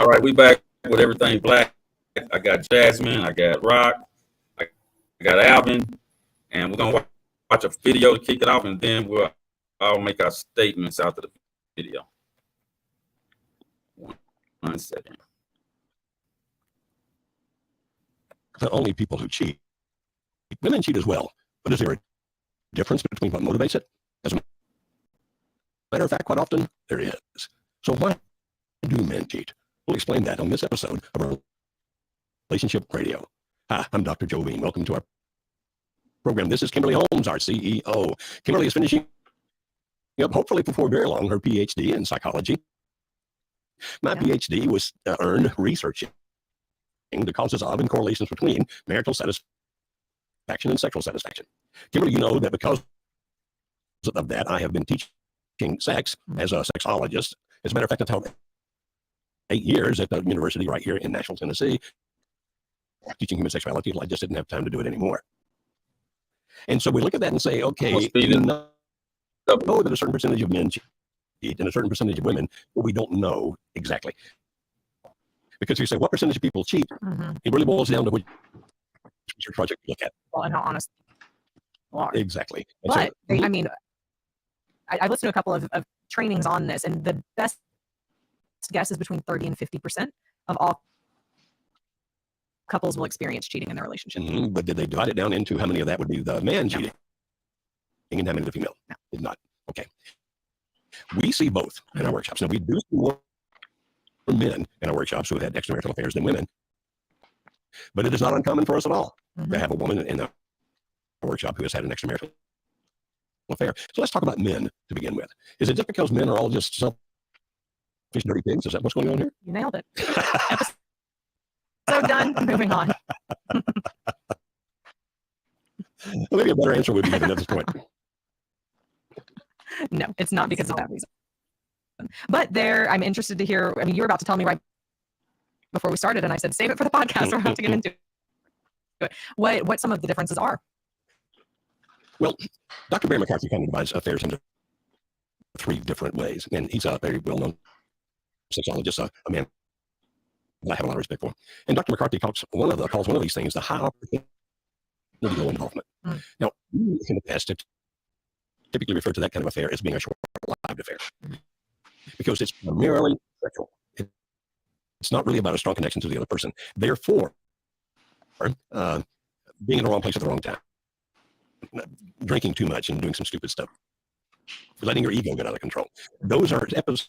All right, we back with everything black. I got Jasmine, I got Rock, I got Alvin, and we're gonna watch a video to kick it off, and then I'll make our statements after the video. One second. The only people who cheat, women cheat as well, but is there a difference between what motivates it? As a matter of fact, quite often there is. So why do men cheat? We'll explain that on this episode of Relationship Radio. Hi, I'm Dr. Joe Bean. Welcome to our program. This is Kimberly Holmes, our CEO. Kimberly is finishing up, hopefully before very long, her PhD in psychology. My PhD was earned researching the causes of and correlations between marital satisfaction and sexual satisfaction. Kimberly, you know that because of that, I have been teaching sex as a sexologist. As a matter of fact, I taught 8 years at the university right here in Nashville, Tennessee, teaching human sexuality until I just didn't have time to do it anymore. And so we look at that and say, okay, we know that a certain percentage of men cheat and a certain percentage of women, but we don't know exactly. Because you say, what percentage of people cheat? It really boils down to which research project you look at. Well, and how honest you are. Exactly. And but, so, I mean, I've listened to a couple of trainings on this, and the best guess is between 30 and 50% of all couples will experience cheating in their relationship. But did they divide it down into how many of that would be the man cheating and how many the female? No. Did not. Okay. We see both in our workshops. Now, we do see more men in our workshops who have had extramarital affairs than women, but it is not uncommon for us at all to have a woman in a workshop who has had an extramarital affair. So let's talk about men to begin with. Is it just because men are all just selfish, dirty pigs? Is that what's going on here? You nailed it. So done. Moving on. Well, maybe a better answer would be given at this point. No, it's not because of that reason. But I'm interested to hear, I mean, you were about to tell me right before we started, and I said, save it for the podcast. We're about to get into it. What some of the differences are. Well, Dr. Barry McCarthy kind of divides affairs into 3 different ways, and he's a very well-known sexologist, a man that I have a lot of respect for. And Dr. McCarthy calls one of these things the high opportunity low involvement. Now, in the past, it typically referred to that kind of affair as being a short-lived affair because it's primarily sexual. It's not really about a strong connection to the other person. Therefore, being in the wrong place at the wrong time, drinking too much and doing some stupid stuff, letting your ego get out of control. Those are episodes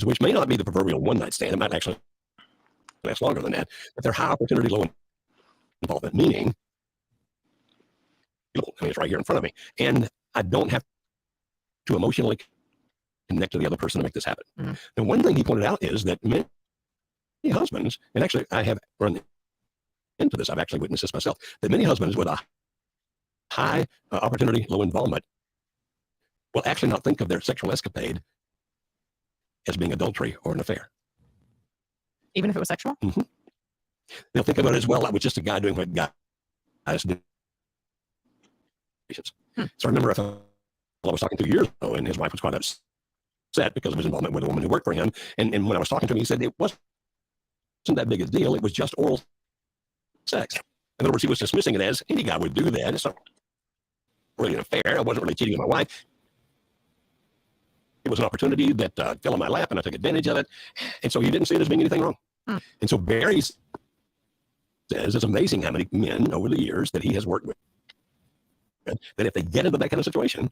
which may not be the proverbial one-night stand. It might actually last longer than that, but they're high opportunity, low involvement, meaning it's right here in front of me, and I don't have to emotionally connect to the other person to make this happen. Now, one thing he pointed out is that many husbands, and actually I have run into this, I've actually witnessed this myself, that many husbands with a high opportunity, low involvement will actually not think of their sexual escapade as being adultery or an affair. Even if it was sexual? They'll think about it as well, that was just a guy doing what guys do. So I remember a fellow I was talking 2 years ago, and his wife was quite upset because of his involvement with a woman who worked for him. And when I was talking to him, he said it wasn't that big a deal. It was just oral sex. In other words, he was dismissing it as any guy would do that. It's not really an affair. I wasn't really cheating on my wife. It was an opportunity that fell in my lap, and I took advantage of it. And so he didn't see it as being anything wrong. And so Barry says it's amazing how many men over the years that he has worked with, that if they get into that kind of situation,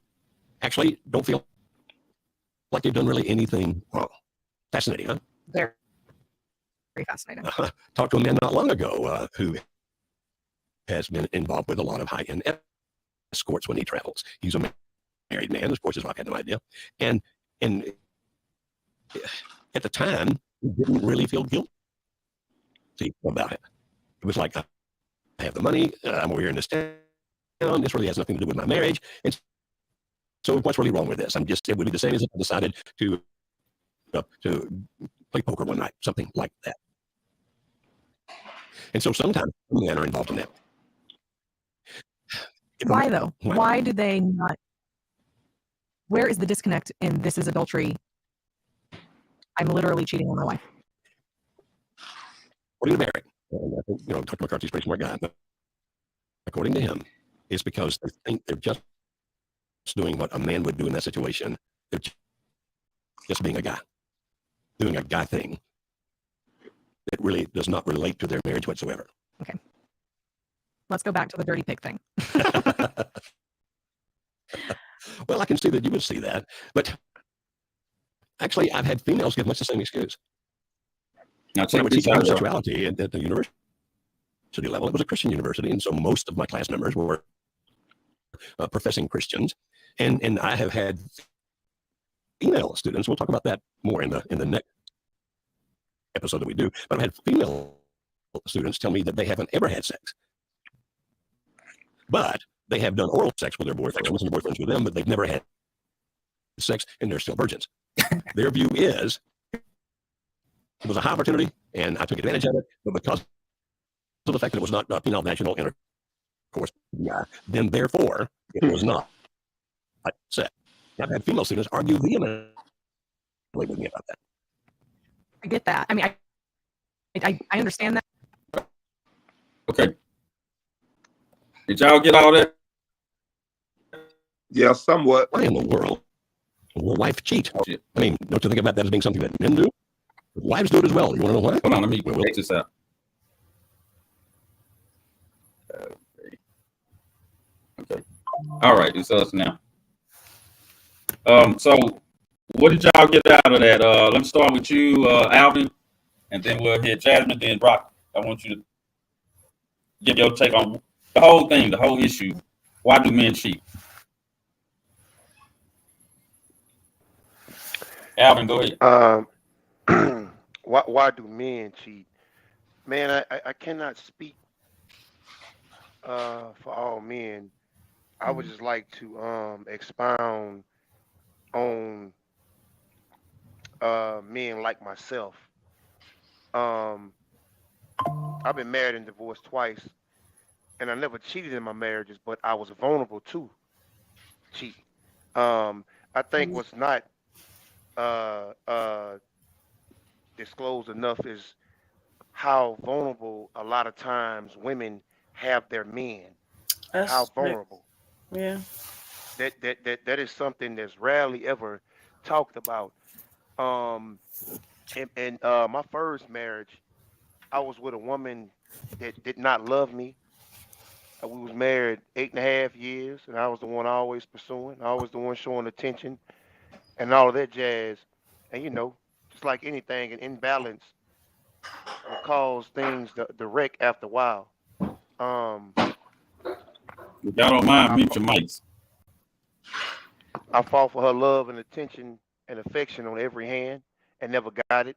actually don't feel like they've done really anything wrong. Fascinating, huh? Very, very fascinating. Talked to a man not long ago who has been involved with a lot of high-end escorts when he travels. He's a married man. Of course, his wife had no idea. And at the time, he didn't really feel guilty about it. It was like, I have the money. I'm over here in this town. This really has nothing to do with my marriage. And so what's really wrong with this? It would be the same as if I decided to play poker one night, something like that. And so sometimes men are involved in that. Why though? Why do they not? Where is the disconnect in this is adultery? I'm literally cheating on my wife. according to Barrett, and I think, Dr. McCarthy's a pretty smart guy, but according to him, it's because they think they're just doing what a man would do in that situation. They're just being a guy, doing a guy thing that really does not relate to their marriage whatsoever. Okay. Let's go back to the dirty pig thing. Well, I can see that you would see that, but actually, I've had females give much the same excuse. Now When I check would this teach out, y'all. homosexuality at the university level, it was a Christian university, and so most of my class members were professing Christians, and I have had female students. We'll talk about that more in the next episode that we do. But I've had female students tell me that they haven't ever had sex, but they have done oral sex with their boyfriends and boyfriends with them, but they've never had sex, and they're still virgins. Their view is it was a high opportunity, and I took advantage of it, but because of the fact that it was not penile vaginal intercourse, then therefore it was not sex. I've had female students argue vehemently with me about that. I get that. I mean, I understand that. Okay. Did y'all get all that? Yeah, somewhat. Why in the world will wife cheat? Oh, shit. I mean, don't you think about that as being something that men do? Wives do it as well. You want to know why? Hold on, let me Well, check this out. Okay. All right, it's us now. So what did y'all get out of that? Let me start with you, Alvin, and then we'll hit Jasmine, then Brock. I want you to give your take on the whole thing, the whole issue. Why do men cheat? Alvin, go ahead. Why do men cheat? Man, I cannot speak for all men. I would just like to expound on men like myself. I've been married and divorced twice, and I never cheated in my marriages, but I was vulnerable to cheat. I think what's not disclosed enough is how vulnerable a lot of times women have their men. How vulnerable. Yeah. That is something that's rarely ever talked about. And my first marriage, I was with a woman that did not love me. We was married 8.5 years, and I was the one always pursuing. I was the one showing attention and all of that jazz. And just like anything, an imbalance will cause things to wreck after a while. If y'all don't mind, mute your mics. I fought for her love and attention and affection on every hand and never got it,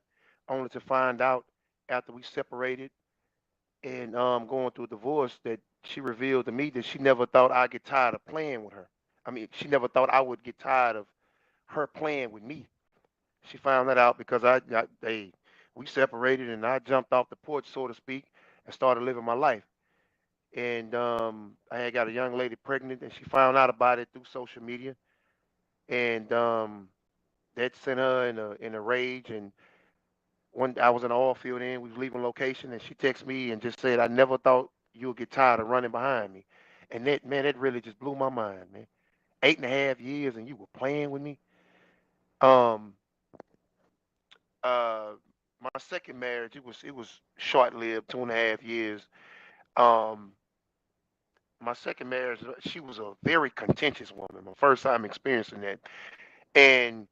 only to find out after we separated and going through a divorce that she revealed to me that she never thought I'd get tired of playing with her. I mean, she never thought I would get tired of her playing with me. She found that out because we separated and I jumped off the porch, so to speak, and started living my life. And I had got a young lady pregnant, and she found out about it through social media, and that sent her in a rage. And one, I was in the oil field, and we was leaving location, and she texted me and just said, "I never thought you would get tired of running behind me," and that really just blew my mind, man. 8.5 years, and you were playing with me. Um, uh, my second marriage, it was short lived, 2.5 years. Um, my second marriage, she was a very contentious woman. My first time experiencing that, and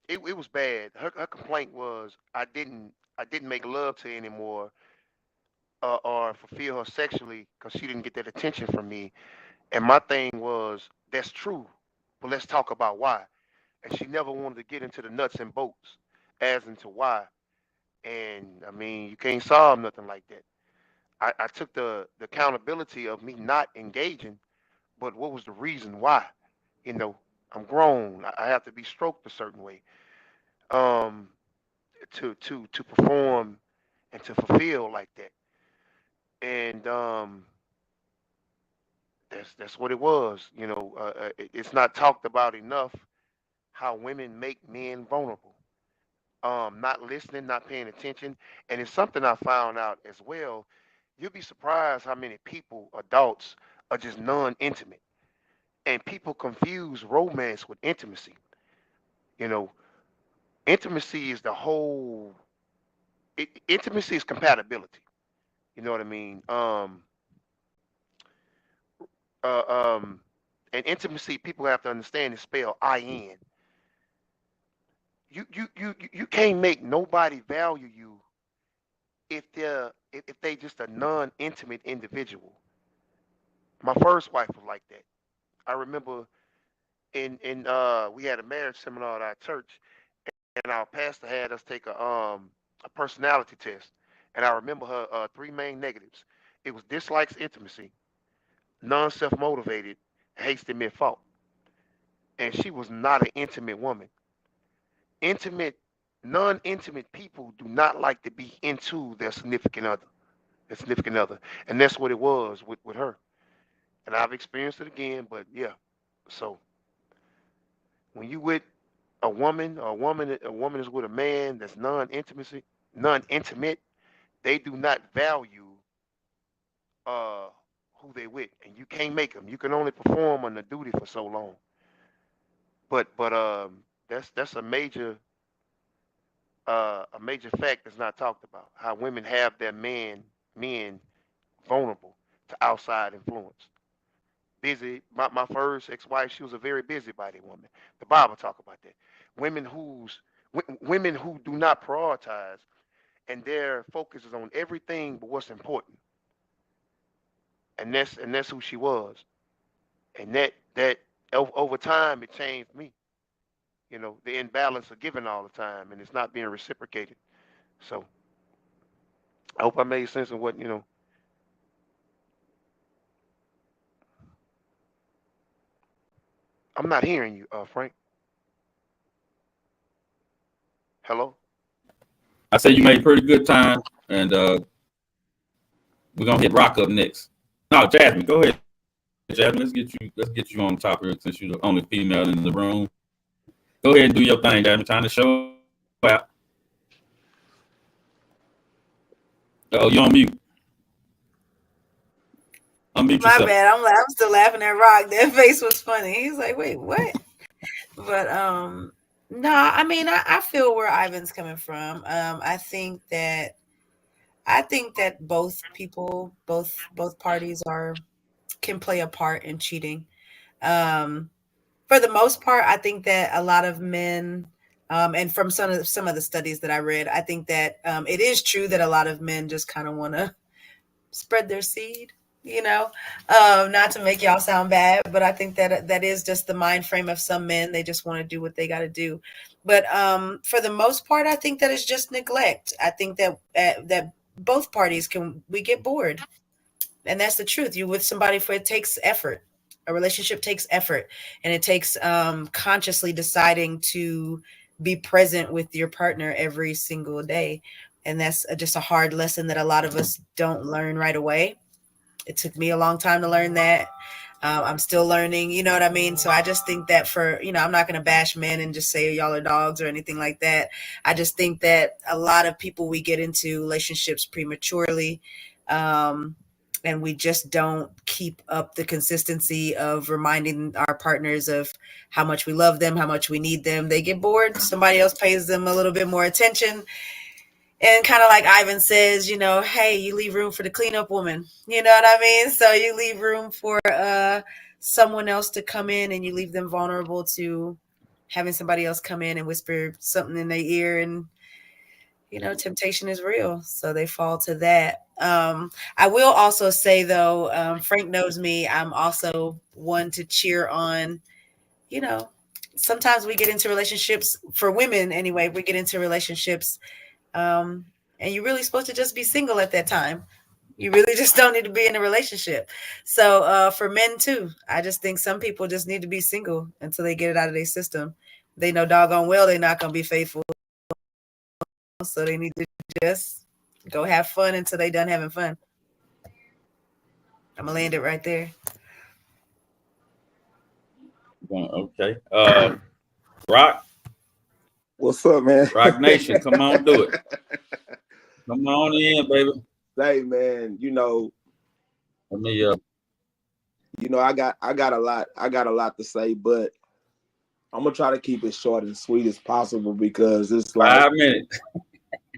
it was bad. Her complaint was I didn't make love to her anymore, or fulfill her sexually because she didn't get that attention from me. And my thing was that's true, but let's talk about why. And she never wanted to get into the nuts and bolts as into why. And I mean, you can't solve nothing like that. I took the accountability of me not engaging, but what was the reason why? You know, I'm grown. I have to be stroked a certain way. Um, to perform and to fulfill like that. And that's what it was. It's not talked about enough how women make men vulnerable. not listening, not paying attention. And it's something I found out as well. You'll be surprised how many people, adults, are just non-intimate, and people confuse romance with intimacy. You know, intimacy is the whole. Intimacy is compatibility. You know what I mean? Uh, um, and intimacy, people have to understand is spelled I-N. You can't make nobody value you if they just a non-intimate individual. My first wife was like that. I remember in we had a marriage seminar at our church, and our pastor had us take a personality test. And I remember her three main negatives. It was dislikes intimacy, non self motivated, hasty mid fault. And she was not an intimate woman. Intimate, non intimate people do not like to be into their significant other. And that's what it was with her. And I've experienced it again, but yeah. So when you with a woman is with a man that's non-intimate, they do not value uh who they with, and you can't make them. You can only perform on the duty for so long. But that's a major fact that's not talked about. How women have their men vulnerable to outside influence. Busy. My first ex-wife, she was a very busybody woman. The Bible talk about that. Women who do not prioritize, and their focus is on everything but what's important. And that's who she was. And that over time it changed me. The imbalance of giving all the time, and it's not being reciprocated. So I hope I made sense of what. I'm not hearing you, Frank. Hello. I say you made pretty good time, and we're gonna hit Rock up next. No, Jasmine, go ahead. Jasmine, let's get you on top here since you're the only female in the room. Go ahead and do your thing, Jasmine. Time to show out. Oh, you on mute. Unmute My yourself. bad. I'm still laughing at Rock. That face was funny. He's like, wait, what? But no, I mean, I feel where Ivan's coming from. I think that both parties can play a part in cheating. Um, for the most part, I think that a lot of men, and from some of the studies that I read, I think that it is true that a lot of men just kind of want to spread their seed. Not to make y'all sound bad, but I think that is just the mind frame of some men. They just want to do what they got to do. But for the most part, I think that is just neglect. I think that both parties we get bored, and that's the truth. You with somebody for it takes effort. A relationship takes effort, and it takes consciously deciding to be present with your partner every single day. And that's just a hard lesson that a lot of us don't learn right away. It took me a long time to learn that. I'm still learning, you know what I mean? So I just think that I'm not going to bash men and just say y'all are dogs or anything like that. I just think that a lot of people, we get into relationships prematurely. And we just don't keep up the consistency of reminding our partners of how much we love them, how much we need them. They get bored. Somebody else pays them a little bit more attention. And kind of like Ivan says, hey, you leave room for the cleanup woman. You know what I mean? So you leave room for someone else to come in, and you leave them vulnerable to having somebody else come in and whisper something in their ear. And, temptation is real. So they fall to that. I will also say, though, Frank knows me. I'm also one to cheer on, sometimes we get into relationships, for women anyway, we get into relationships and you're really supposed to just be single at that time. You really just don't need to be in a relationship. So for men too, I just think some people just need to be single until they get it out of their system. They know doggone well they're not going to be faithful. So they need to just go have fun until they're done having fun. I'm going to land it right there. Okay. Rock. What's up, man? Rock Nation, come on, do it. Come on in, baby. Hey, man, Let me I got a lot to say, but I'm gonna try to keep it short and sweet as possible because it's like, 5 minutes.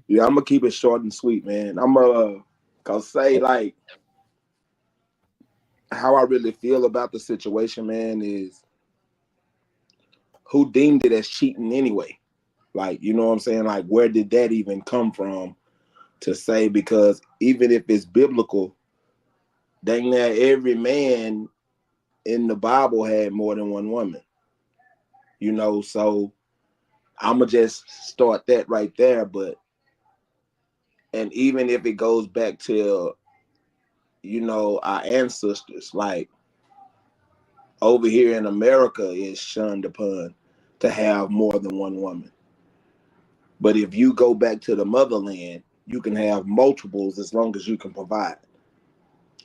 yeah, I'm gonna keep it short and sweet, man. I'm gonna say like how I really feel about the situation, man, is who deemed it as cheating anyway. Like, you know what I'm saying? Like, where did that even come from to say? Because even if it's biblical, dang near every man in the Bible had more than one woman. So I'ma just start that right there. And even if it goes back to, our ancestors, like over here in America is shunned upon to have more than one woman. But if you go back to the motherland, you can have multiples as long as you can provide.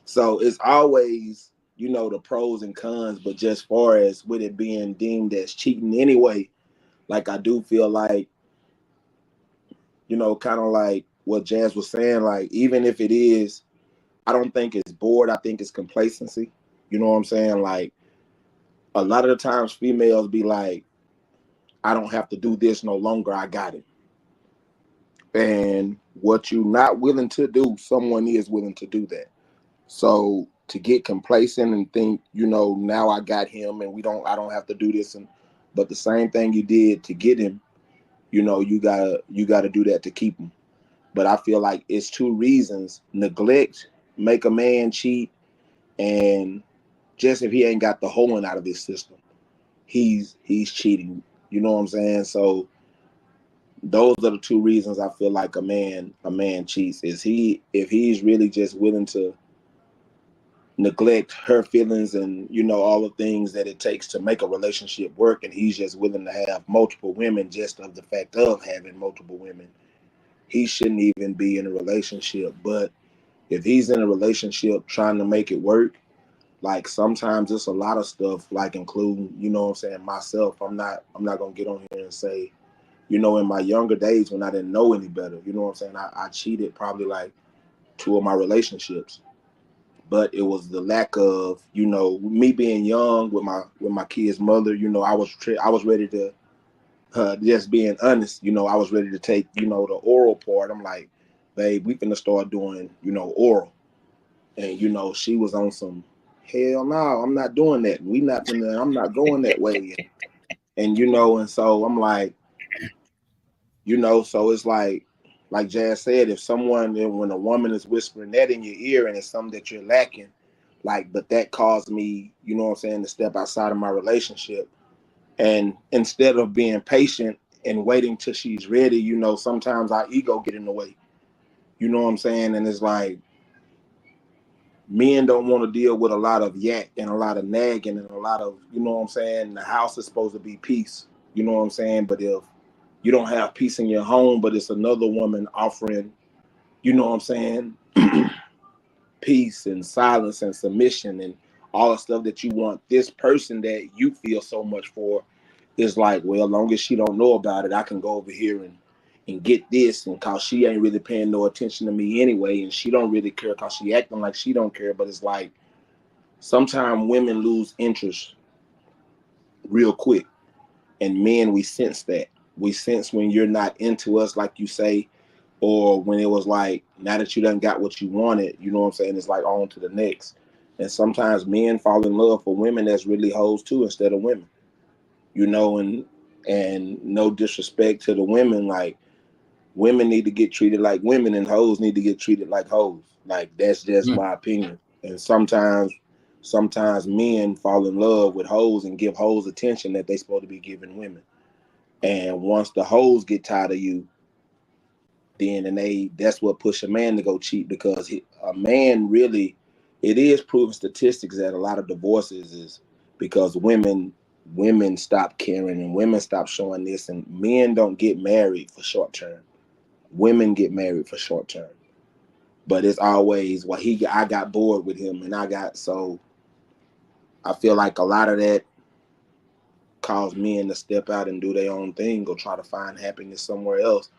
So it's always, the pros and cons, but just far as with it being deemed as cheating anyway, like I do feel like, kind of like what Jazz was saying, like even if it is, I don't think it's bored. I think it's complacency. You know what I'm saying? Like a lot of the times females be like, I don't have to do this no longer. I got it. And what you're not willing to do, someone is willing to do that. So to get complacent and think, now I got him and I don't have to do this. But the same thing you did to get him, you gotta do that to keep him. But I feel like it's two reasons: neglect make a man cheat, and just if he ain't got the hoeing out of his system, he's cheating. You know what I'm saying? So those are the two reasons I feel like a man cheats. If he's really just willing to neglect her feelings and all the things that it takes to make a relationship work, and he's just willing to have multiple women just of the fact of having multiple women, he shouldn't even be in a relationship. But if he's in a relationship trying to make it work, like sometimes it's a lot of stuff, like including, what I'm saying, myself. I'm not gonna get on here and say, in my younger days when I didn't know any better, you know what I'm saying, I cheated probably like 2 of my relationships. But it was the lack of, me being young with my kid's mother. I was ready to, just being honest, I was ready to take, the oral part. I'm like, babe, we finna start doing, oral. And, she was on some, hell no, I'm not doing that. I'm not going that way. And, and so I'm like, so it's like Jazz said, when a woman is whispering that in your ear and it's something that you're lacking, but that caused me, what I'm saying, to step outside of my relationship. And instead of being patient and waiting till she's ready, sometimes our ego get in the way. You know what I'm saying? And it's like, men don't want to deal with a lot of yak and a lot of nagging and a lot of, you know what I'm saying? The house is supposed to be peace. You know what I'm saying? But if you don't have peace in your home, but it's another woman offering, you know what I'm saying, peace and silence and submission and all the stuff that you want this person that you feel so much for, is like, well, as long as she don't know about it, I can go over here and get this, and cause she ain't really paying no attention to me anyway, and she don't really care cause she acting like she don't care. But it's like sometimes women lose interest real quick, and men, we sense that. We sense when you're not into us like you say, or when it was like, now that you done got what you wanted, you know what I'm saying, it's like on to the next. And sometimes men fall in love for women that's really hoes too instead of women, and no disrespect to the women, like women need to get treated like women and hoes need to get treated like hoes. Like that's just my opinion. And sometimes men fall in love with hoes and give hoes attention that they supposed to be giving women. And once the hoes get tired of you, then that's what push a man to go cheat, because a man really, it is proven statistics that a lot of divorces is because women stop caring and women stop showing this, and men don't get married for short term. Women get married for short term. But it's always, well, I got bored with him, and so I feel like a lot of that cause men to step out and do their own thing or try to find happiness somewhere else.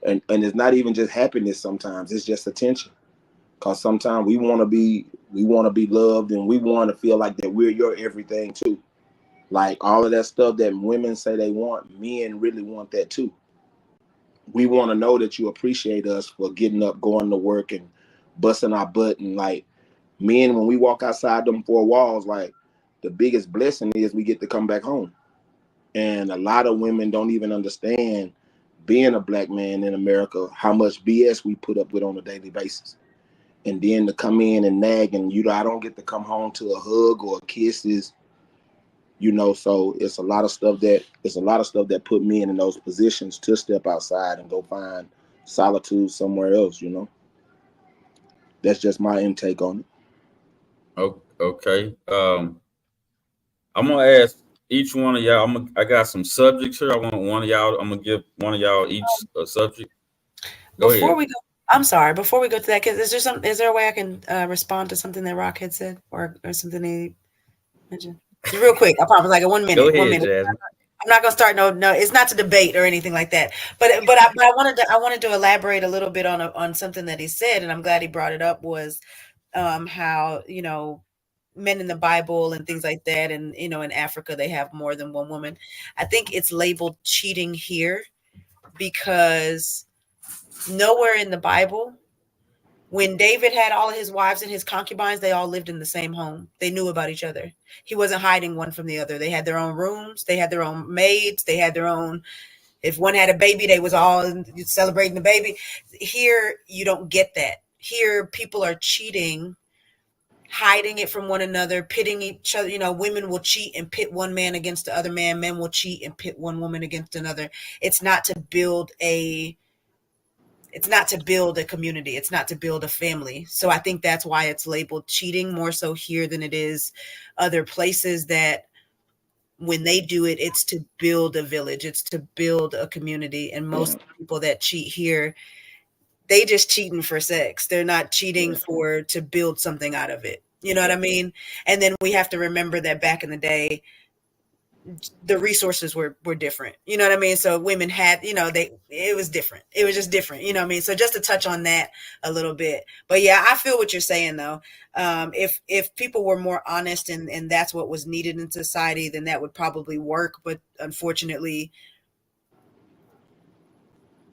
And it's not even just happiness sometimes, it's just attention. Cause sometimes we want to be loved, and we want to feel like that we're your everything too. Like all of that stuff that women say they want, men really want that too. We want to know that you appreciate us for getting up, going to work, and busting our butt. And like men, when we walk outside them four walls, like the biggest blessing is we get to come back home. And a lot of women don't even understand, being a black man in America, how much BS we put up with on a daily basis. And then to come in and nag, and I don't get to come home to a hug or a kiss is, so it's a lot of stuff that put men in those positions to step outside and go find solitude somewhere else. That's just my intake on it. Okay. I'm gonna ask each one of y'all. I got some subjects here. I want one of y'all. I'm gonna give one of y'all each a subject. Go ahead. Before we go to that, is there a way I can respond to something that Rock had said or something he mentioned? Just real quick, I promise, like a 1 minute. Go ahead, 1 minute. Jasmine. I'm not gonna start. No, it's not to debate or anything like that. But I wanted to elaborate a little bit on something that he said, and I'm glad he brought it up. Was how men in the Bible and things like that, and in Africa they have more than one woman. I think it's labeled cheating here because nowhere in the Bible, when David had all of his wives and his concubines, they all lived in the same home. They knew about each other. He wasn't hiding one from the other. They had their own rooms. They had their own maids. They had their own, if one had a baby, they was all celebrating the baby. Here, you don't get that. Here, people are cheating, hiding it from one another, pitting each other. Women will cheat and pit one man against the other man. Men will cheat and pit one woman against another. It's not to build a community. It's not to build a family. So I think that's why it's labeled cheating more so here than it is other places, that when they do it, it's to build a village. It's to build a community. And most people that cheat here, they just cheating for sex. They're not cheating to build something out of it. You know what I mean? And then we have to remember that back in the day, the resources were different. You know what I mean? So women had, it was different. It was just different. You know what I mean? So just to touch on that a little bit. But yeah, I feel what you're saying though. If people were more honest and that's what was needed in society, then that would probably work. But unfortunately,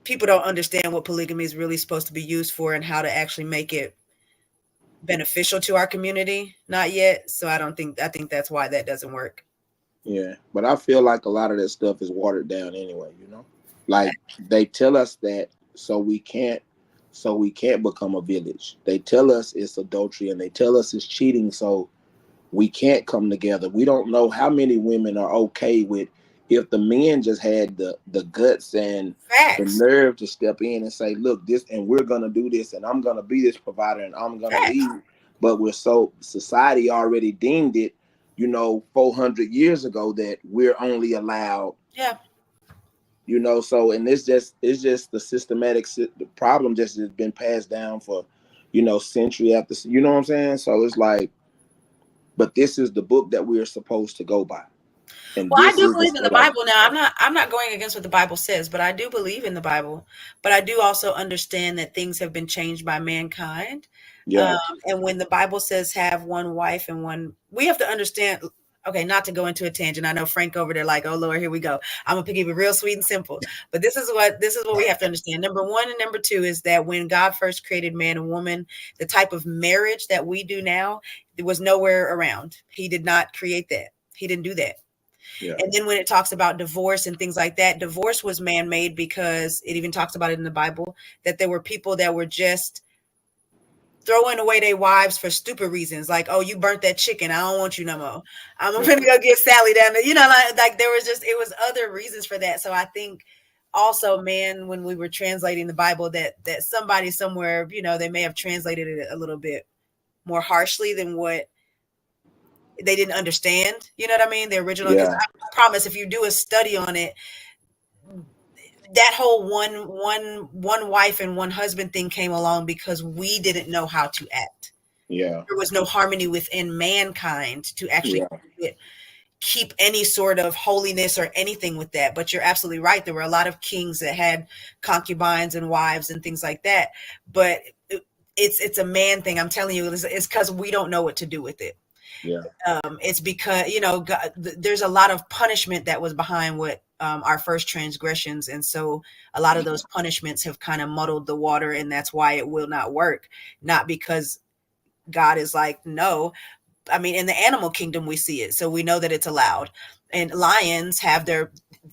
people don't understand what polygamy is really supposed to be used for and how to actually make it beneficial to our community. Not yet. So I think that's why that doesn't work. Yeah, but I feel like a lot of that stuff is watered down anyway, Like they tell us that so we can't become a village. They tell us it's adultery and they tell us it's cheating, so we can't come together. We don't know how many women are okay with if the men just had the guts and the nerve to step in and say, look, this, and we're gonna do this, and I'm gonna be this provider, and I'm gonna lead. But society already deemed it, 400 years ago that we're only allowed. Yeah. So, and it's just the problem just has been passed down for, century after, you know what I'm saying? So it's like, but this is the book that we're supposed to go by. And I do believe in the Bible. Now, I'm not going against what the Bible says, but I do believe in the Bible. But I do also understand that things have been changed by mankind. Yeah. And when the Bible says have one wife and we have to understand. Okay, not to go into a tangent. I know Frank over there, like, oh Lord, here we go. I'm gonna keep it real sweet and simple. But this is what we have to understand. Number one and number two is that when God first created man and woman, the type of marriage that we do now, it was nowhere around. He did not create that. He didn't do that. Yeah. And then when it talks about divorce and things like that, divorce was man-made because it even talks about it in the Bible, that there were people that were just throwing away their wives for stupid reasons. Like, oh, you burnt that chicken. I don't want you no more. I'm going to go get Sally down there. Like there was it was other reasons for that. So I think also, man, when we were translating the Bible, that somebody somewhere, they may have translated it a little bit more harshly than what they didn't understand. You know what I mean? The original, because I promise if you do a study on it, that whole one wife and one husband thing came along because we didn't know how to act. Yeah. There was no harmony within mankind to actually do it. keep any sort of holiness or anything with that. But you're absolutely right. There were a lot of kings that had concubines and wives and things like that. But it's a man thing. I'm telling you, it's because we don't know what to do with it. Yeah. It's because, you know, God, there's a lot of punishment that was behind what our first transgressions. And so a lot of those punishments have kind of muddled the water, and that's why it will not work. Not because God is like, no. I mean, in the animal kingdom, we see it. So we know that it's allowed. And lions have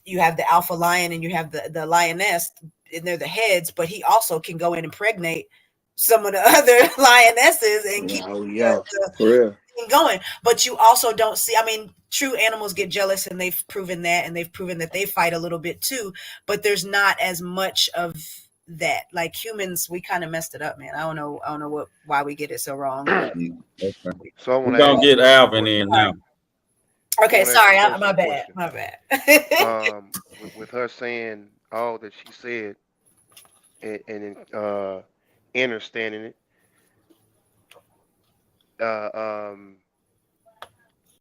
you have the alpha lion and you have the lioness, and they're the heads, but he also can go in and impregnate some of the other lionesses and keep For real. going. But you also don't see, I mean, true animals get jealous, and they've proven that, and they've proven that they fight a little bit too, but there's not as much of that. Like humans, we kind of messed it up, man. I don't know why we get it so wrong. So I We're want gonna to get Alvin in now. Okay, wanna ask sorry, the my person a bad. with her saying all that she said and understanding it,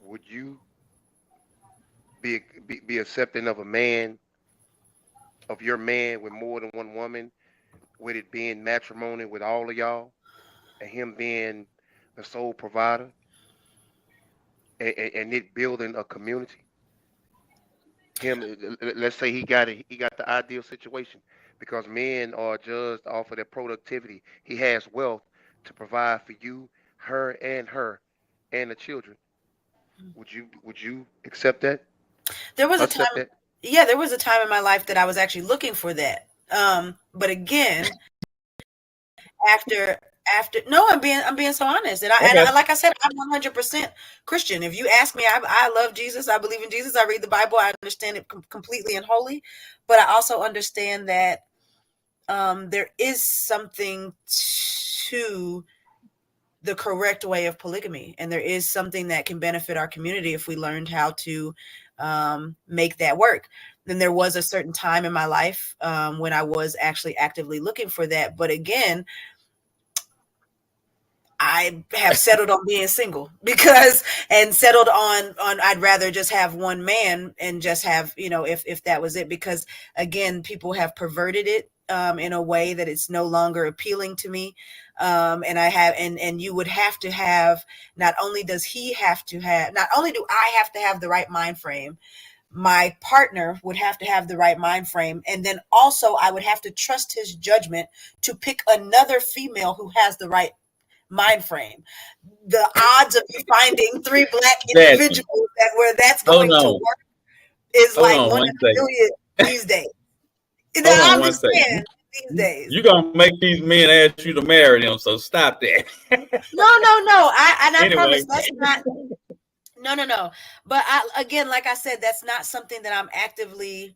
would you be accepting of your man with more than one woman, with it being matrimony with all of y'all, and him being the sole provider, and it building a community? Let's say he got the ideal situation, because men are judged off of their productivity. He has wealth to provide for you, her, and the children. Would you accept that? There was a Accept time, that? yeah, there was a time in my life that I was actually looking for that. But again, after no, I'm being so honest, and I like I said, I'm 100% Christian. If you ask me, I love Jesus, I believe in Jesus, I read the Bible, I understand it completely and wholly, but I also understand that there is something to the correct way of polygamy, and there is something that can benefit our community if we learned how to make that work. Then there was a certain time in my life when I was actually actively looking for that, but again, I have settled on being single and settled on I'd rather just have one man and just have, you know, if that was it, because again, people have perverted it in a way that it's no longer appealing to me. And I have, and you would have to have, not only do I have to have the right mind frame, my partner would have to have the right mind frame. And then also I would have to trust his judgment to pick another female who has the right mind frame. The odds of finding 3 Black individuals that's going to work is like 1 in a million these days. I'm just saying, these days. You're gonna make these men ask you to marry them, so stop that. No. I Anyway. promise that's not. No. But again, like I said, that's not something that I'm actively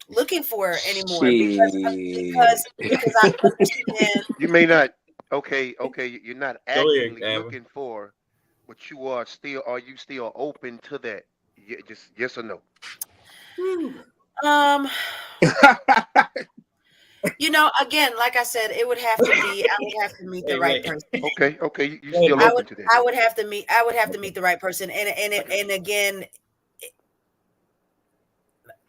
looking for anymore, because I understand. You may not. Okay. You're not actively ahead, looking for, but are you still open to that? Just yes or no? You know, again, like I said, I would have to meet the right person. Okay, you still open to that? I would have to meet the right person, and again,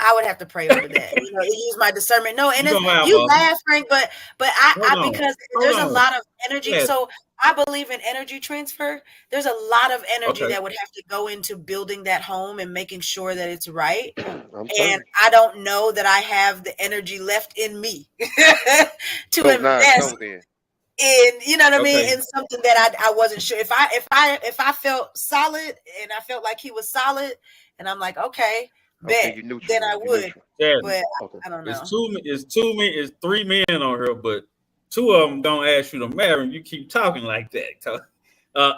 I would have to pray over that. You know, use my discernment. No, and you laugh, Frank, but I because there's a lot of energy. Yes. So I believe in energy transfer. There's a lot of energy that would have to go into building that home and making sure that it's right. And I don't know that I have the energy left in me to invest in, you know what I mean, in something that I wasn't sure. If I felt solid and I felt like he was solid, and I'm like, okay, then I would. But I don't know. It's 3 men on here, but 2 of them don't ask you to marry, and you keep talking like that. So,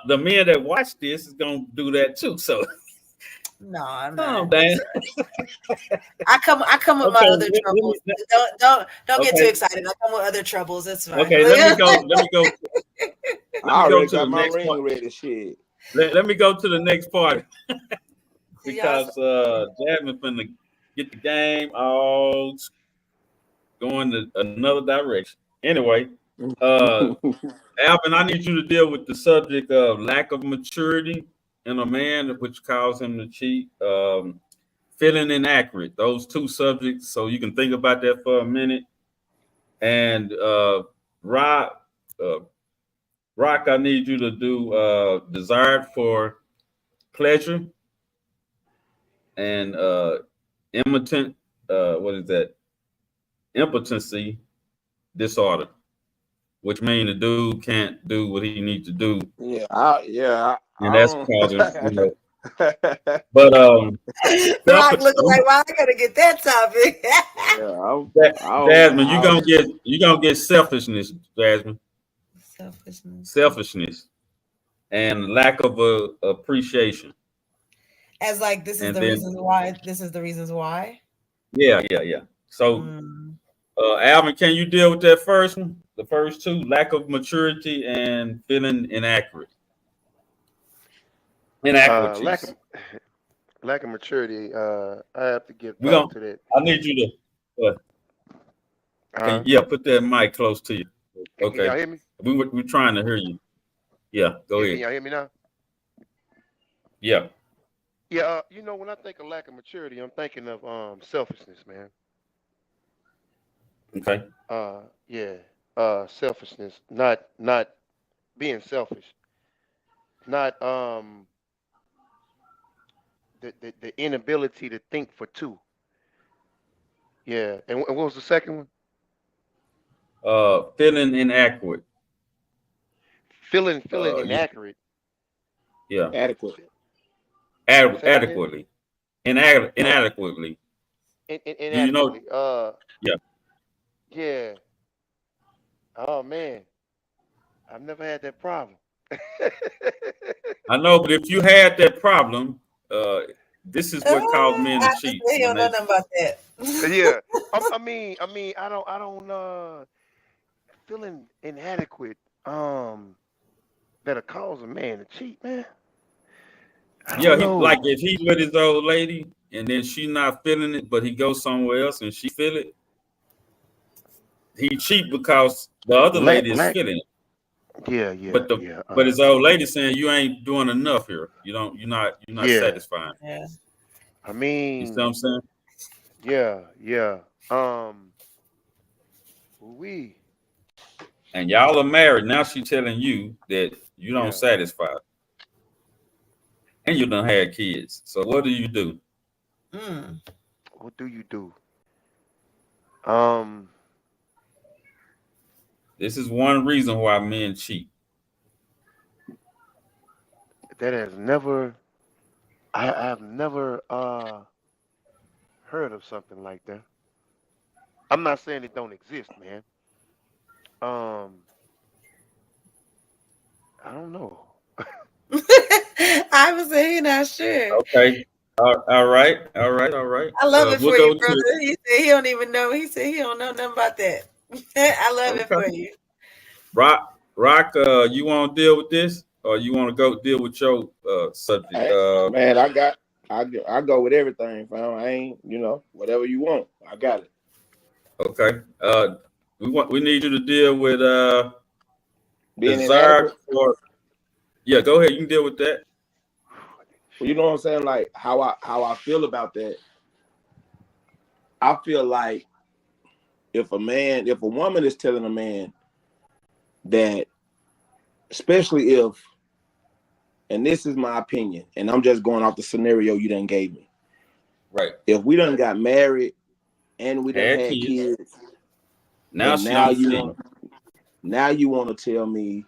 the men that watch this is gonna do that too. So no, I'm not. I come with my other troubles. Don't get too excited. I come with other troubles. That's fine. Okay, let me go. I already got my ring ready. Shit. Let me go to the next part. Because Jasmine finna get the game all going to another direction. Anyway, Alvin, I need you to deal with the subject of lack of maturity in a man, which causes him to cheat. Feeling inaccurate. Those two subjects. So you can think about that for a minute. And Rock, I need you to do desired for pleasure and impotent. What is that? Impotency disorder, which means the dude can't do what he needs to do, and that's causing. But Rock looking like, well, I gotta get that topic. Jasmine, you gonna get selfishness, Jasmine. Selfishness and lack of appreciation. As like this is And the then- reasons why. This is the reasons why. Yeah. So, Alvin, can you deal with that first one? The first two: lack of maturity and feeling inaccurate. Inaccuracies. Lack of maturity. I have to get We back gon- to that. I need you to. Put that mic close to you. Can y'all Okay. hear me? We're trying to hear you. Yeah. Go Can ahead. y'all hear me now? Yeah. Yeah. When I think of lack of maturity, I'm thinking of selfishness, man. Okay. Selfishness. Not being selfish. Not the inability to think for two. Yeah. And what was the second one? Feeling inaccurate. Feeling yeah. inaccurate. Yeah. Adequate. Adequately. Inadequately. Inadequately. Yeah. Yeah. Oh man. I've never had that problem. I know, but if you had that problem, this is what caused men to I cheat. just don't know nothing about that. Yeah. I mean, I don't feeling inadequate that'll cause a man to cheat, man. Yeah, if he's with his old lady and then she not feeling it, but he goes somewhere else and she feel it, he cheat because the other lady is feeling it. Yeah. But his old lady saying you ain't doing enough here. You're not Yeah. satisfying. Yeah. I mean, You see what I'm saying? yeah. We. And y'all are married. Now she telling you that you don't Yeah. satisfy. And you done had kids. So what do you do? What do you do? This is one reason why men cheat. That has never. I've never heard of something like that. I'm not saying it don't exist, man. I don't know. I was saying not sure. Okay. All right. I love it we'll for go you, to- brother. He said he don't even know. He said he don't know nothing about that. I love it for you. Rock, you want to deal with this, or you want to go deal with your subject? Man, I go with everything, fam. I ain't, whatever you want, I got it. Okay. We need you to deal with Being desire inadequate. for. Yeah, go ahead. You can deal with that. Well, you know what I'm saying? Like how I feel about that. I feel like if a woman is telling a man that, especially if, and this is my opinion, and I'm just going off the scenario you done gave me. Right. If we done got married and we done Had had kids. kids, Now and she now don't you see. want to tell me,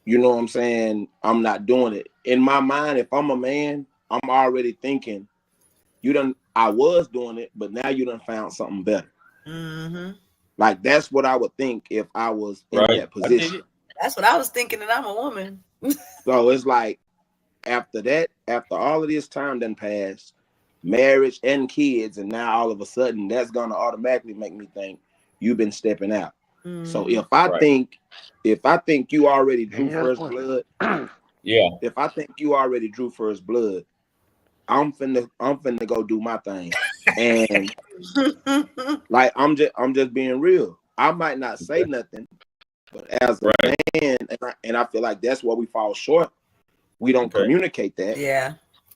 you know what I'm saying, I'm not doing it. In my mind, if I'm a man, I'm already thinking, I was doing it, but now you done found something better. Mm-hmm. Like that's what I would think if I was in Right. that position. That's what I was thinking, that I'm a woman. So it's like after all of this time done passed, marriage and kids, and now all of a sudden that's gonna automatically make me think you've been stepping out. So if I think you already drew first blood, Yeah. if I think you already drew first blood, I'm finna go do my thing. And like I'm just being real. I might not say nothing, but as a man, and I feel like that's where we fall short. We don't Okay. communicate that. Yeah.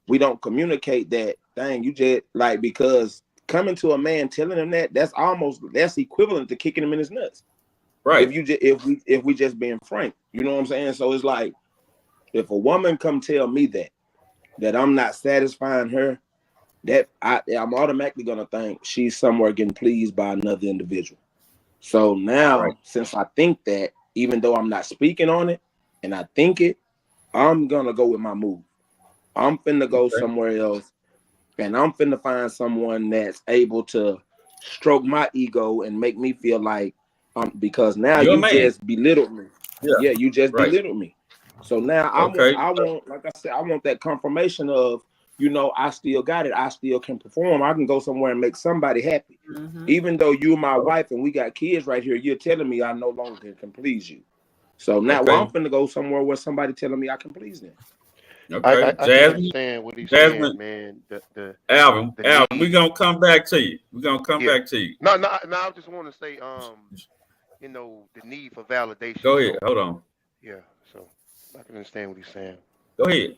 We don't communicate that. Dang, you just like, because coming to a man telling him that's equivalent to kicking him in his nuts. Right. If we just being frank, you know what I'm saying? So it's like, if a woman come tell me that I'm not satisfying her, that I'm automatically gonna think she's somewhere getting pleased by another individual. So now, Right. since I think that, even though I'm not speaking on it, and I think it, I'm gonna go with my move. I'm finna go Okay. somewhere else, and I'm finna find someone that's able to stroke my ego and make me feel like, because now You're a you man. just belittled me. Yeah. Yeah, you just Right. belittled me. So now Okay. I want, like I said, I want that confirmation of, I still got it. I still can perform. I can go somewhere and make somebody happy. Mhm. Even though you're my wife and we got kids right here, you're telling me I no longer can please you. So now, Okay. I'm finna go somewhere where somebody telling me I can please them. Okay. I can Jasmine. understand what he's Jasmine. saying, man. The Alvin. Alvin. need. We're gonna come back to you. We're gonna come Yeah. back to you. No. I just want to say, the need for validation. Go ahead. So, Hold on. yeah. So I can understand what he's saying. Go ahead.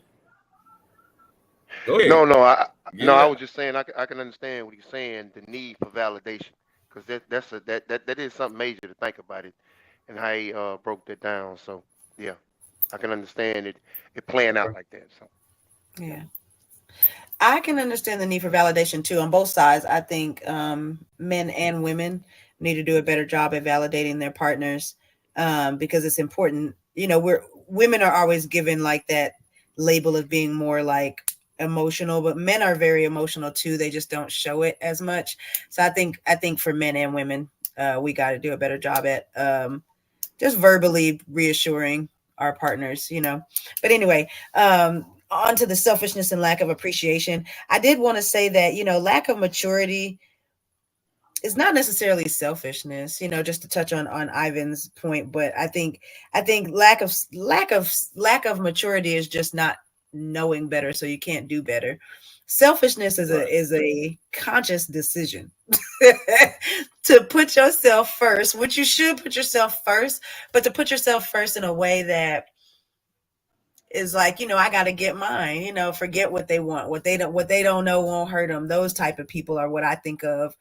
Go ahead. No. I Yeah. was just saying I can understand what he's saying. The need for validation, because that is something major to think about it, and how he broke that down. So yeah, I can understand it playing out like that. So Yeah. I can understand the need for validation too on both sides. I think men and women need to do a better job at validating their partners, because it's important. Women are always given like that label of being more like emotional, but men are very emotional too. They just don't show it as much. So I think for men and women, we got to do a better job at just verbally reassuring our partners. But anyway, on to the selfishness and lack of appreciation. I did want to say that, lack of maturity is not necessarily selfishness, just to touch on Ivan's point. But I think lack of maturity is just not knowing better, so you can't do better. Selfishness is Right. a conscious decision to put yourself first, which you should put yourself first, but to put yourself first in a way that is like, I got to get mine, forget what they want, what they don't know won't hurt them. Those type of people are what I think of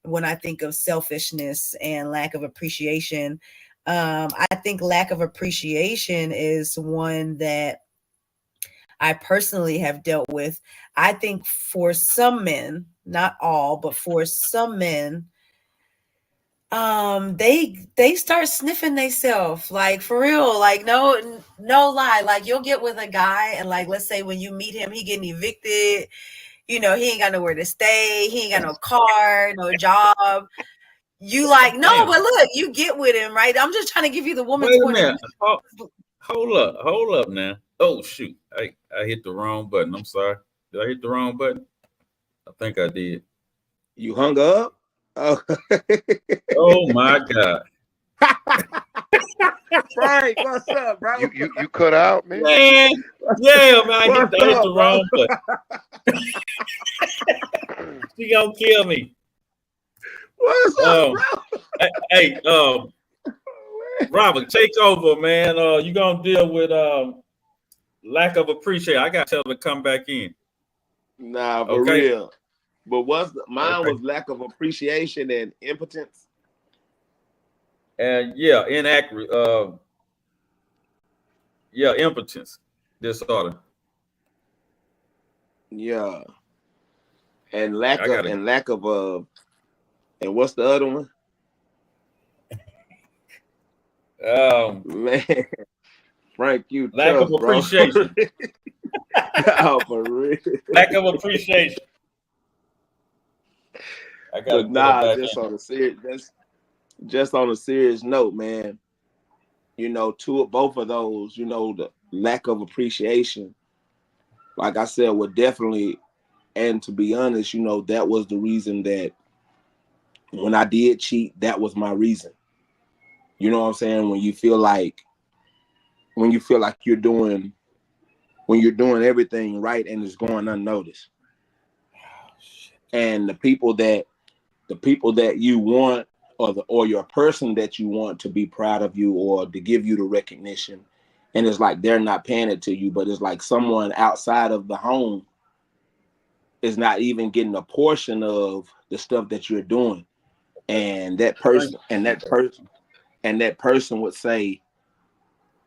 when I think of selfishness and lack of appreciation. I think lack of appreciation is one that I personally have dealt with. I think for some men, not all, but for some men, they start sniffing themselves, like, for real, like, no lie. Like, you'll get with a guy and, like, let's say when you meet him, he getting evicted, he ain't got nowhere to stay, he ain't got no car, no job. You like, no, Damn. but look, you get with him, right? I'm just trying to give you the woman's Wait a point of minute. view. Hold up now. Oh shoot. I hit the wrong button. I'm sorry. Did I hit the wrong button? I think I did. You hung up? Oh, Oh my God. Frank, what's up, bro? you cut out, man. Man. Yeah, man. I hit What's the up, wrong button. She gonna kill me. What's up, bro? Hey, Robert, take over, man. You gonna deal with lack of appreciation. I gotta tell her to come back in. Nah, for Okay. real. But mine Okay. was lack of appreciation and impotence. And yeah, inaccurate. Yeah, impotence disorder. Yeah. And lack I of gotta- and what's the other one? Man, Frank, you Lack tough, of bro. appreciation. Oh, for real. Lack of appreciation. I gotta But get her nah, back just in. on a serious note, man. Both of those, the lack of appreciation, like I said, would definitely, and to be honest, that was the reason that when I did cheat, that was my reason. You know what I'm saying? When you feel like you're doing everything right and it's going unnoticed. And the people that you want, or your person that you want to be proud of you or to give you the recognition, and it's like they're not paying it to you, but it's like someone outside of the home is not even getting a portion of the stuff that you're doing. And that person would say,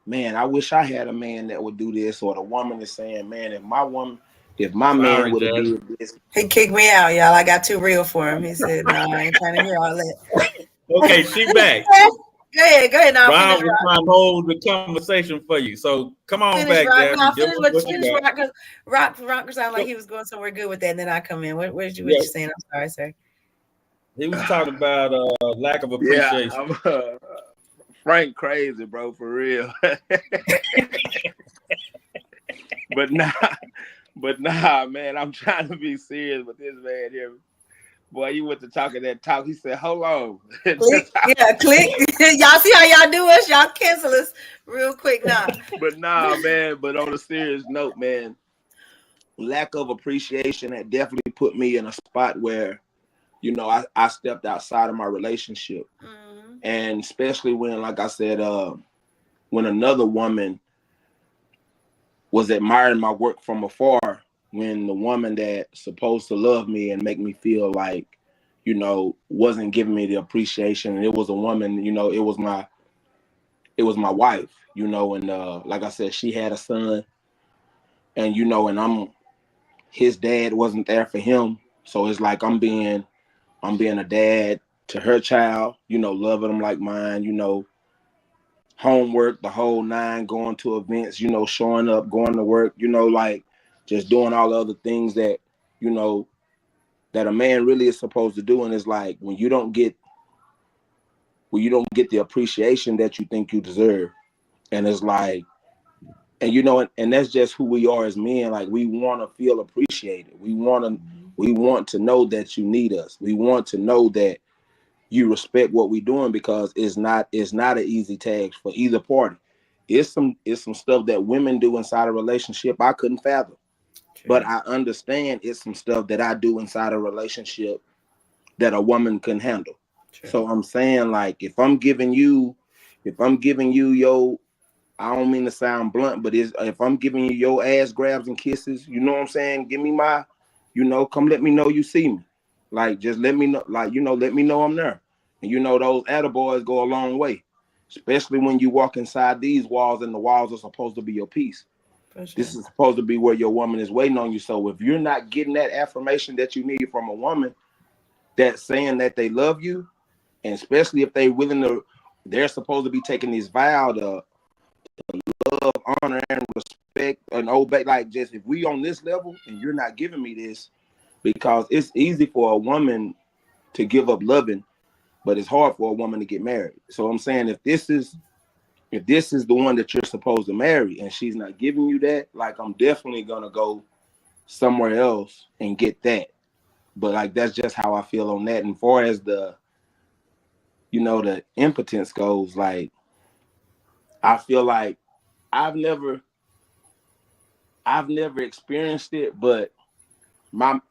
man, I wish I had a man that would do this. Or the woman is saying, man, if my man Sorry, would have Jazz. did this. He kicked me out, y'all. I got too real for him. He said, no, I ain't trying to hear all that. Okay, she back. Go ahead. Now Rob finish, was trying to hold the conversation for you. So come on finish, back, Rock. Jasmine. No, Give finish us what what you finish, got. Rock, because Rock sounded like he was going somewhere good with that, and then I come in. What you saying? I'm sorry, sir. He was talking about lack of Yeah, appreciation. I'm Frank crazy, bro, for real. But nah, man, I'm trying to be serious with this man here. Boy, you went to talking that talk. He said, hold on. Click. Y'all see how y'all do us? Y'all cancel us real quick now. But nah, man, but on a serious note, man, lack of appreciation had definitely put me in a spot where, you know, I stepped outside of my relationship. Mm-hmm. And especially when, like I said, when another woman was admiring my work from afar, when the woman that's supposed to love me and make me feel like, you know, wasn't giving me the appreciation. And it was a woman, you know, it was my wife, you know, and like I said, she had a son, and, you know, and his dad wasn't there for him. So it's like I'm being a dad to her child, you know, loving them like mine, you know, homework, the whole nine, going to events, you know, showing up, going to work, you know, like just doing all the other things that, you know, that a man really is supposed to do. And it's like when you don't get the appreciation that you think you deserve. And it's like, and you know, and that's just who we are as men. Like we want to feel appreciated. We want to know that you need us. We want to know that you respect what we're doing, because it's not an easy task for either party. It's some stuff that women do inside a relationship I couldn't fathom. True. But I understand it's some stuff that I do inside a relationship that a woman can handle. True. So I'm saying, like, if I'm giving you your, I don't mean to sound blunt, but if I'm giving you your ass grabs and kisses, you know what I'm saying? Give me my, you know, come let me know you see me. Like, just let me know, like, you know, let me know I'm there. And you know, those attaboys go a long way, especially when you walk inside these walls, and the walls are supposed to be your peace. Sure. This is supposed to be where your woman is waiting on you. So if you're not getting that affirmation that you need from a woman that's saying that they love you, and especially if they're supposed to be taking this vow to love, honor, and respect and obey. Like, just if we on this level and you're not giving me this, because it's easy for a woman to give up loving, but it's hard for a woman to get married. So I'm saying, if this is the one that you're supposed to marry and she's not giving you that, like, I'm definitely gonna go somewhere else and get that. But like, that's just how I feel on that. And far as the, you know, the impotence goes, like, I feel like I've never experienced it, but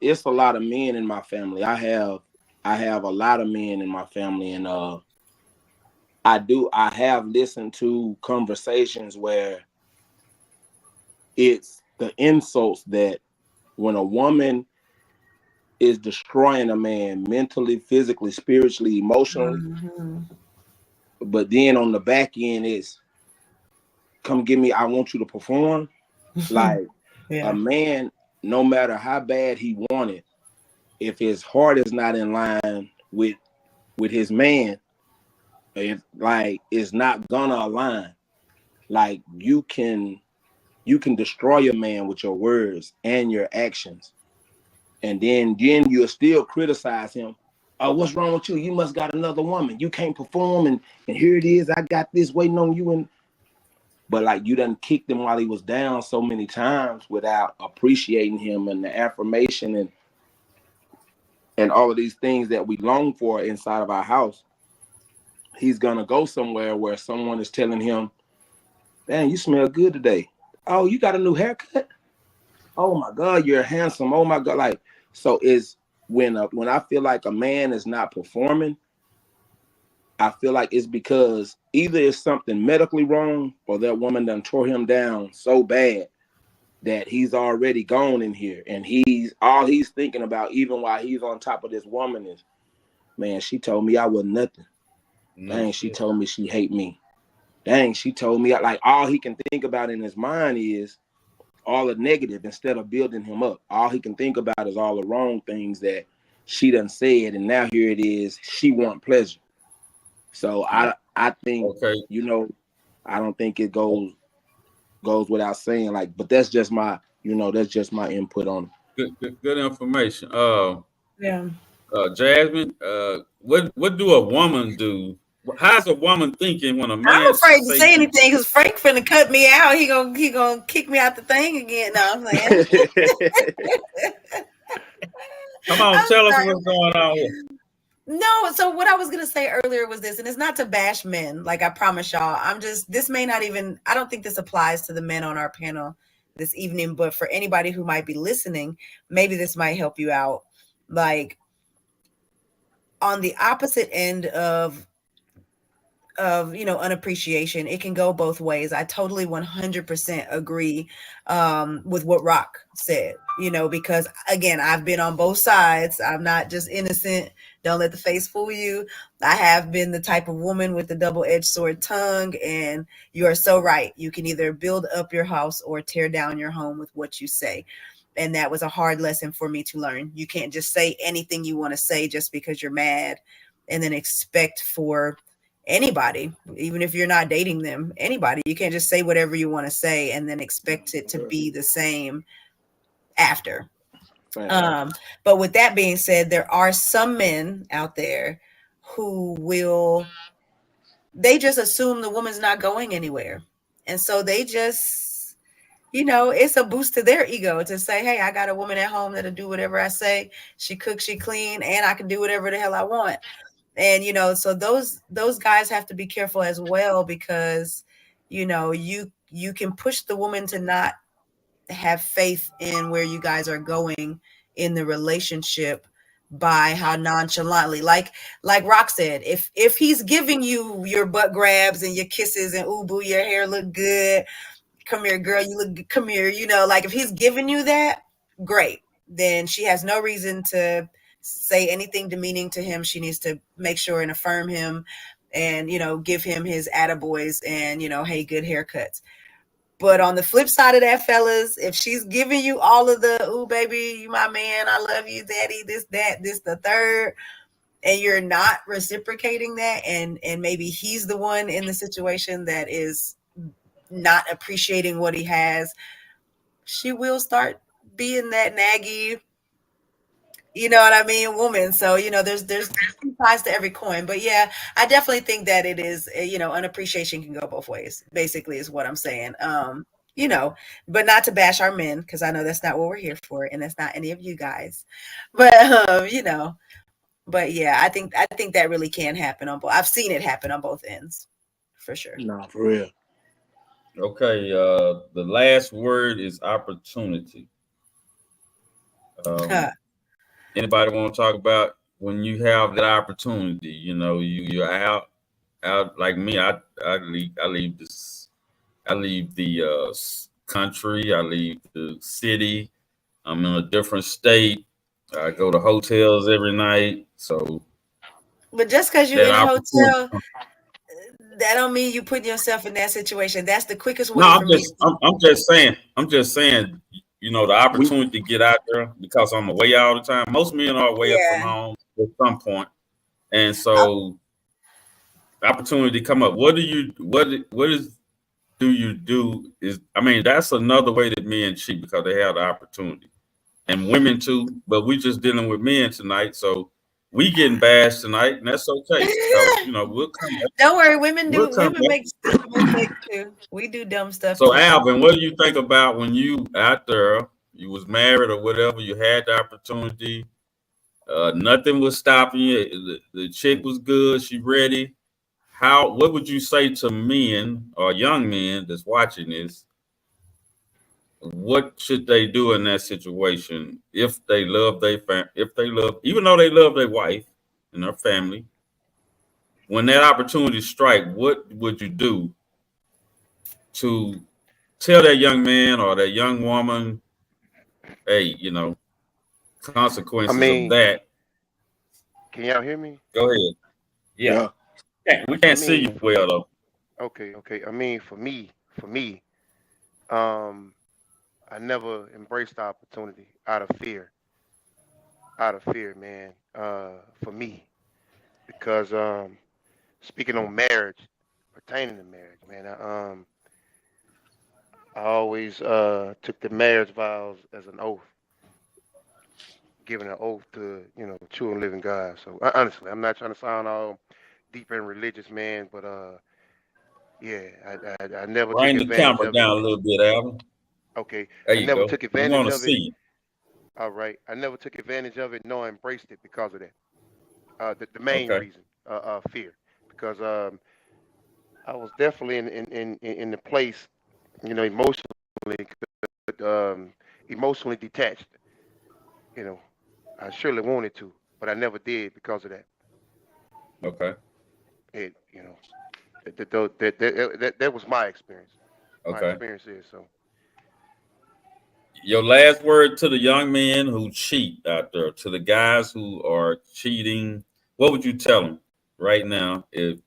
it's a lot of men in my family. I have a lot of men in my family, and I have listened to conversations where it's the insults that when a woman is destroying a man mentally, physically, spiritually, emotionally, mm-hmm. But then on the back end is, come get me, I want you to perform. Like, yeah. A man, no matter how bad he wanted, if his heart is not in line with his man, it's not gonna align. Like, you can destroy a man with your words and your actions, and then you'll still criticize him. Oh, what's wrong with you? You must got another woman. You can't perform, and here it is. I got this waiting on you. But like, you done kicked him while he was down so many times without appreciating him and the affirmation and all of these things that we long for inside of our house. He's gonna go somewhere where someone is telling him, "Man, you smell good today. Oh, you got a new haircut. Oh my God, you're handsome. Oh my God." Like, so is when I feel like a man is not performing, I feel like it's because either it's something medically wrong or that woman done tore him down so bad that he's already gone in here, and he's thinking about, even while he's on top of this woman, is, man, she told me I was nothing. Dang, she told me she hate me. Dang, she told me, like, all he can think about in his mind is all the negative instead of building him up. All he can think about is all the wrong things that she done said, and now here it is, she want pleasure. So I think, Okay. I don't think it goes without saying, like, but that's just my input on it. Good information. Yeah. Jasmine, what do a woman do? How's a woman thinking when a man I'm afraid to say he- anything because Frank finna cut me out. He gonna kick me out the thing again. No, I'm saying. Come on, I'm tell us sorry. what's going on here. No, so what I was gonna say earlier was this, and it's not to bash men, like I promise y'all. This may not even, I don't think this applies to the men on our panel this evening, but for anybody who might be listening, maybe this might help you out. Like, on the opposite end of unappreciation, it can go both ways. I totally 100% agree with what Rock said, because again, I've been on both sides. I'm not just innocent. Don't let the face fool you. I have been the type of woman with the double-edged sword tongue, and you are so right. You can either build up your house or tear down your home with what you say. And that was a hard lesson for me to learn. You can't just say anything you want to say just because you're mad and then expect for anybody, even if you're not dating them, anybody, you can't just say whatever you want to say and then expect it to be the same after. But with that being said, there are some men out there who they just assume the woman's not going anywhere. And so they just, it's a boost to their ego to say, hey, I got a woman at home that'll do whatever I say. She cooks, she clean, and I can do whatever the hell I want. And, so those guys have to be careful as well, because, you can push the woman to not have faith in where you guys are going in the relationship by how nonchalantly, like Rock said, if he's giving you your butt grabs and your kisses and ooh boo, your hair look good, come here girl, you look good, come here, like if he's giving you that, great, then she has no reason to say anything demeaning to him. She needs to make sure and affirm him and, give him his attaboys and, hey, good haircuts. But on the flip side of that, fellas, if she's giving you all of the, ooh, baby, you my man, I love you, daddy, this, that, this, the third, and you're not reciprocating that, and maybe he's the one in the situation that is not appreciating what he has, she will start being that naggy, woman. So, there's two sides to every coin. But yeah, I definitely think that it is, unappreciation can go both ways, basically, is what I'm saying. But not to bash our men, because I know that's not what we're here for, and that's not any of you guys. But but yeah, I think that really can happen on both. I've seen it happen on both ends, for sure. No, for real. Okay, the last word is opportunity. Anybody want to talk about when you have that opportunity? You're out like me. I leave this. I leave the country. I leave the city. I'm in a different state. I go to hotels every night. So, but just because you're in a hotel, that don't mean you put yourself in that situation. That's the quickest way. No, I'm just saying. The opportunity to get out there, because I'm away all the time. Most men are away from home at some point, and so the opportunity come up. What do you do? That's another way that men cheat, because they have the opportunity, and women too. But we just dealing with men tonight, so we getting bashed tonight, and that's okay. So, we'll come back. Don't worry, women make stupid mistakes too. We do dumb stuff. So, Alvin, what do you think about when you out there, you was married or whatever, you had the opportunity, nothing was stopping you, the chick was good, she ready. What would you say to men or young men that's watching this? What should they do in that situation if they love even though they love their wife and their family? when that opportunity strike, what would you do to tell that young man or that young woman, hey, I consequences of mean, that? can y'all hear me? Go ahead. Yeah. Yeah. We I can't see mean, you well though. okay. I mean, for me, um, I never embraced the opportunity out of fear, man. For me, because speaking on marriage, pertaining to marriage, man, I always took the marriage vows as an oath, giving an oath to true and living God. So honestly, I'm not trying to sound all deep and religious, man, but yeah, I never took Bring the advantage camera of it. down a little bit, Alvin. Okay, There I you never go. took We advantage want to of it. see you. All right, I never took advantage of it, nor embraced it because of that. The main Okay. reason, fear, because I was definitely in the place, emotionally, emotionally detached. You know, I surely wanted to, but I never did because of that. Okay. It, that was my experience. My Okay. experience is so. Your last word to the young men who cheat out there, to the guys who are cheating, what would you tell them right now? If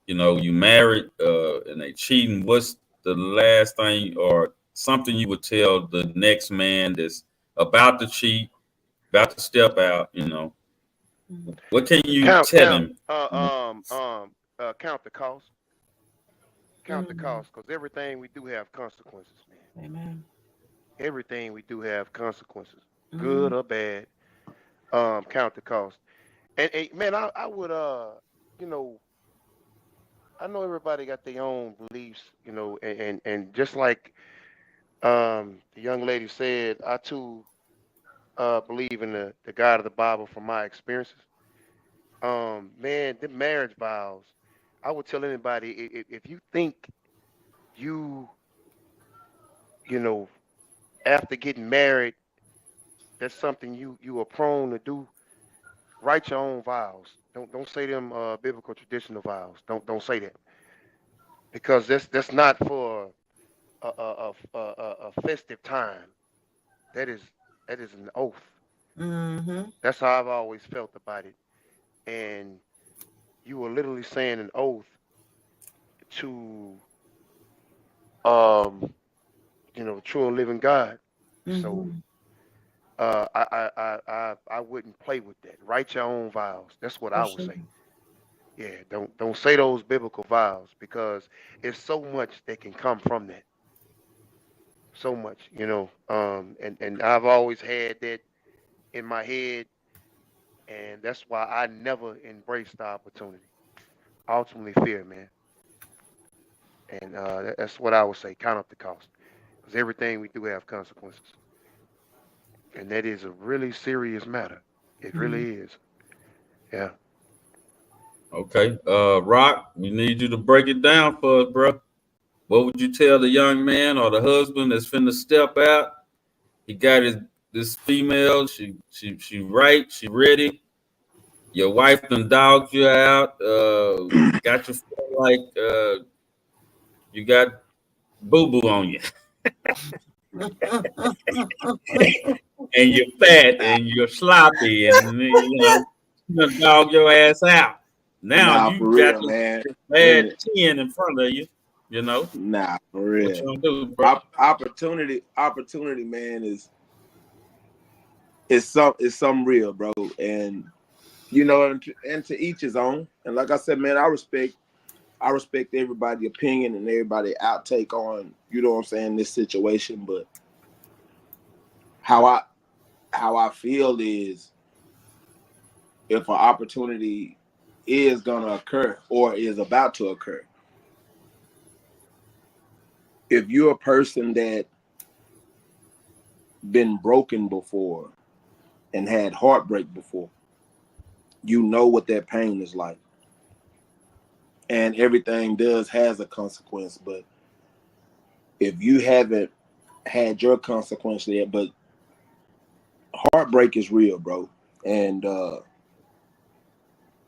you married and they cheating, what's the last thing or something you would tell the next man that's about to cheat, about to step out? What can you Count, tell count, him? count the cost. Count the Mm, cost, because everything we do have consequences, man. amen. Everything we do have consequences, Mm, good or bad. Count the cost. And man, I would you know, I know everybody got their own beliefs, and just like the young lady said, I too believe in the God of the Bible from my experiences. Man, the marriage vows. I would tell anybody if you think you, you know, after getting married, that's something you are prone to do. Write your own vows. Don't say them biblical traditional vows. Don't say that, because that's not for a festive time. That is that is an oath. mm-hmm. That's how I've always felt about it. And you were literally saying an oath to true and living God. So Mm-hmm. I wouldn't play with that. Write your own vows. That's what For I would sure. say. Yeah, don't say those biblical vows, because it's so much that can come from that. So much, and I've always had that in my head, and that's why I never embraced the opportunity. Ultimately, fear, man, and that's what I would say. Count up the cost, because everything we do have consequences, and that is a really serious matter. It Mm. really is. Yeah. Okay. Rock, we need you to break it down for us, bro. What would you tell the young man or the husband that's finna step out? He got this female. She right. She ready. Your wife done dogged you out. Got you feel like you got boo boo on you, and you're fat Nah, and you're sloppy, and you done dog your ass out. Now nah, you for got real, man. this bad And 10 in front of you. You know nah, for what real. you gonna do, bro? Opportunity, man, is some real, bro. And and to each his own. And like I said, man, I respect everybody's opinion and everybody outtake on, what I'm saying, this situation. But how I feel is, if an opportunity is gonna occur or is about to occur, if you're a person that been broken before and had heartbreak before, you know what that pain is like. And everything has a consequence. But if you haven't had your consequence yet, but heartbreak is real, bro. And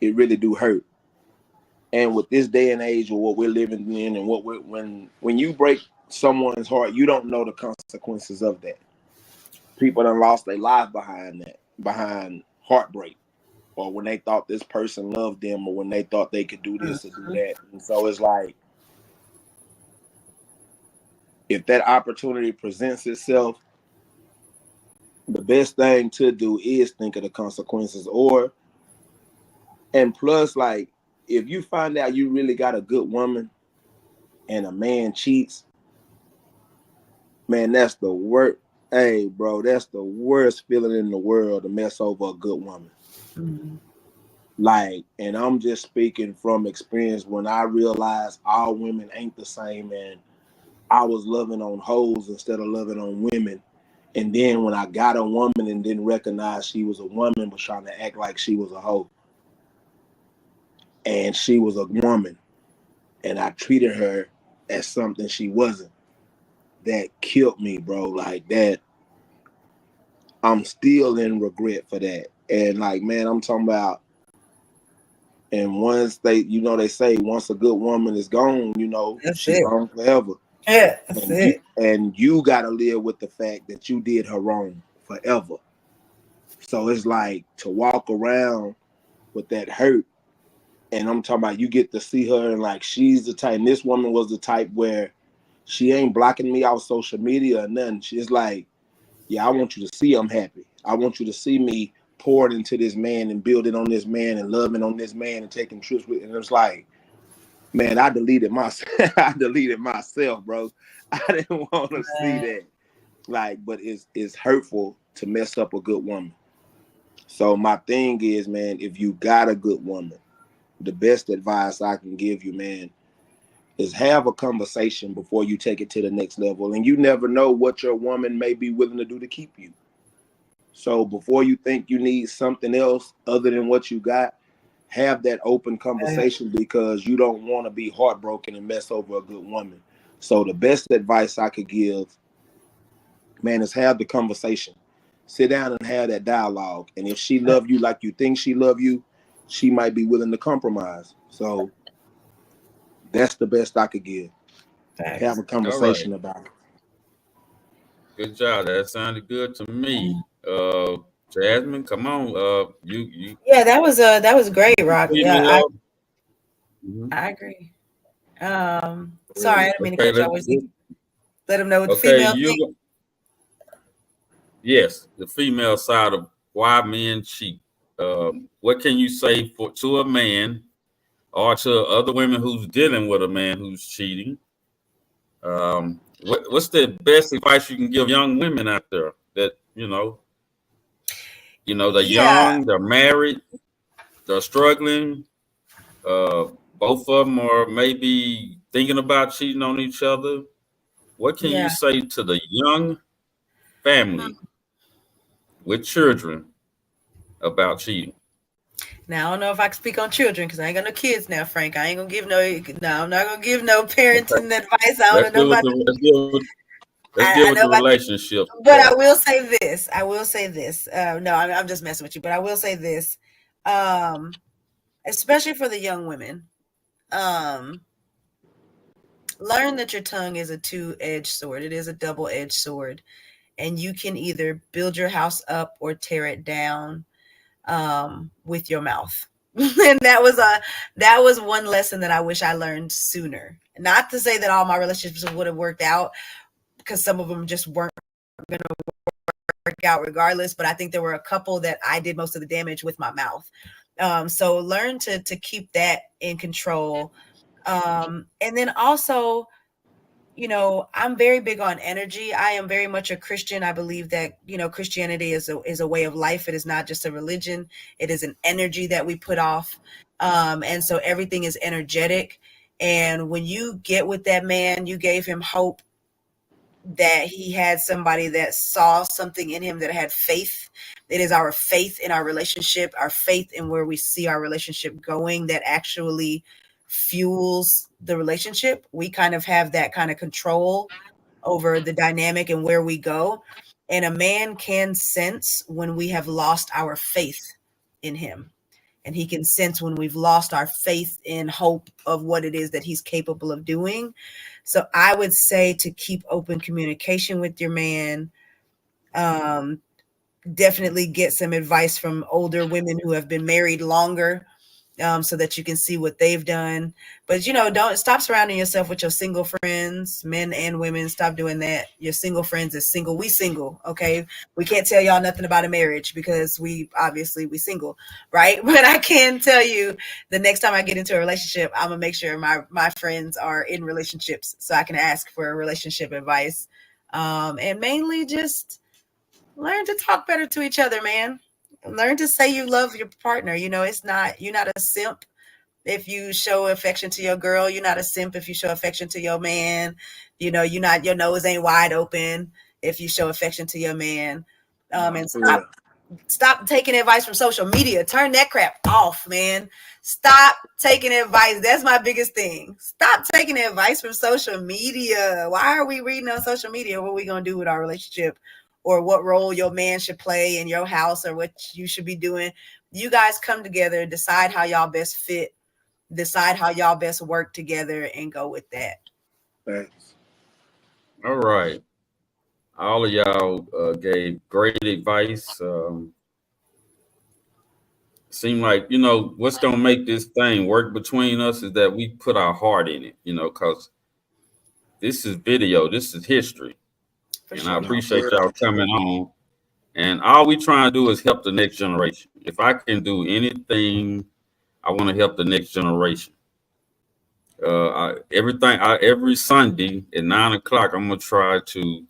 it really do hurt. And with this day and age, or what we're living in, and when you break someone's heart, you don't know the consequences of that. People done lost their life behind heartbreak, or when they thought this person loved them, or when they thought they could do this or do that. And so it's like, if that opportunity presents itself, the best thing to do is think of the consequences. And plus, like, if you find out you really got a good woman and a man cheats, man, that's the worst. Hey, bro, that's the worst feeling in the world, to mess over a good woman. Mm-hmm. Like, and I'm just speaking from experience, when I realized all women ain't the same, and I was loving on hoes instead of loving on women. And then when I got a woman and didn't recognize she was a woman, was trying to act like she was a hoe. And she was a woman, and I treated her as something she wasn't. That killed me, bro. Like that. I'm still in regret for that. And like, man, I'm talking about, and once they say once a good woman is gone, That's she's it. gone forever. Yeah, that's it. And you gotta live with the fact that you did her wrong forever. So it's like, to walk around with that hurt. And I'm talking about, you get to see her, and like, she's the type, and this woman was the type where she ain't blocking me off social media or nothing. She's like, yeah, I want you to see I'm happy. I want you to see me pouring into this man and building on this man and loving on this man and taking trips with. And it's like, man, I deleted myself. I deleted myself, bro. I didn't want to see that. Like, but it's hurtful to mess up a good woman. So my thing is, man, if you got a good woman, the best advice I can give you, man, is have a conversation before you take it to the next level. And you never know what your woman may be willing to do to keep you. So before you think you need something else other than what you got, have that open conversation, because you don't want to be heartbroken and mess over a good woman. So the best advice I could give, man, is have the conversation. Sit down and have that dialogue. And if she love you like you think she love you, she might be willing to compromise. So that's the best I could give. Facts. Have a conversation about it. Good job. That sounded good to me. Jasmine, come on. You Yeah, that was great, Rock. Yeah, Mhm. I agree. Sorry, I didn't mean to Okay, cut you off. Let them know what the okay, female think. yes, the female side of why men cheat. What can you say to a man or to other women who's dealing with a man who's cheating? What's the best advice you can give young women out there that they're Yeah, young, they're married, they're struggling. Both of them are maybe thinking about cheating on each other. What can you yeah. say to the young family with children about cheating? Now I don't know if I can speak on children because I ain't got no kids now, Frank. I ain't gonna give no. I'm not gonna give no parenting advice. I Let's don't know deal with about. let's I deal with know the about. relationship. But I will say this. No, I'm just messing with you. But I will say this, especially for the young women, learn that your tongue is a two-edged sword. It is a double-edged sword, and you can either build your house up or tear it down with your mouth. And that was one lesson that I wish I learned sooner. Not to say that all my relationships would have worked out, because some of them just weren't going to work out regardless. But I think there were a couple that I did most of the damage with my mouth. So learn to keep that in control. And then also, I'm very big on energy. I am very much a Christian. I believe that, Christianity is a way of life. It is not just a religion. It is an energy that we put off. And so everything is energetic. And when you get with that man, you gave him hope that he had somebody that saw something in him, that had faith. It is our faith in our relationship, our faith in where we see our relationship going, that actually fuels the relationship. We kind of have that kind of control over the dynamic and where we go. And a man can sense when we have lost our faith in him. and he can sense when we've lost our faith in hope of what it is that he's capable of doing. So I would say to keep open communication with your man. Definitely get some advice from older women who have been married longer, so that you can see what they've done. But don't stop surrounding yourself with your single friends, men and women. Stop doing that. Your single friends is single. We single, okay? We can't tell y'all nothing about a marriage because we single, right? But I can tell you, the next time I get into a relationship, I'm gonna make sure my friends are in relationships so I can ask for relationship advice, and mainly just learn to talk better to each other, man. Learn to say you love your partner. You're not a simp if you show affection to your girl. You're not a simp if you show affection to your man. Your nose ain't wide open if you show affection to your man. And stop taking advice from social media. Turn that crap off, man. Stop taking advice. That's my biggest thing. Stop taking advice from social media. Why are we reading on social media what we gonna do with our relationship, or what role your man should play in your house, or what you should be doing? You guys come together, decide how y'all best fit, decide how y'all best work together, and go with that. Thanks. All right. All of y'all gave great advice. Seem like, what's going to make this thing work between us is that we put our heart in it, because this is video, this is history. For And sure. I appreciate y'all coming on. And all we trying to do is help the next generation. If I can do anything, I want to help the next generation. Every Sunday at 9:00, I'm gonna try to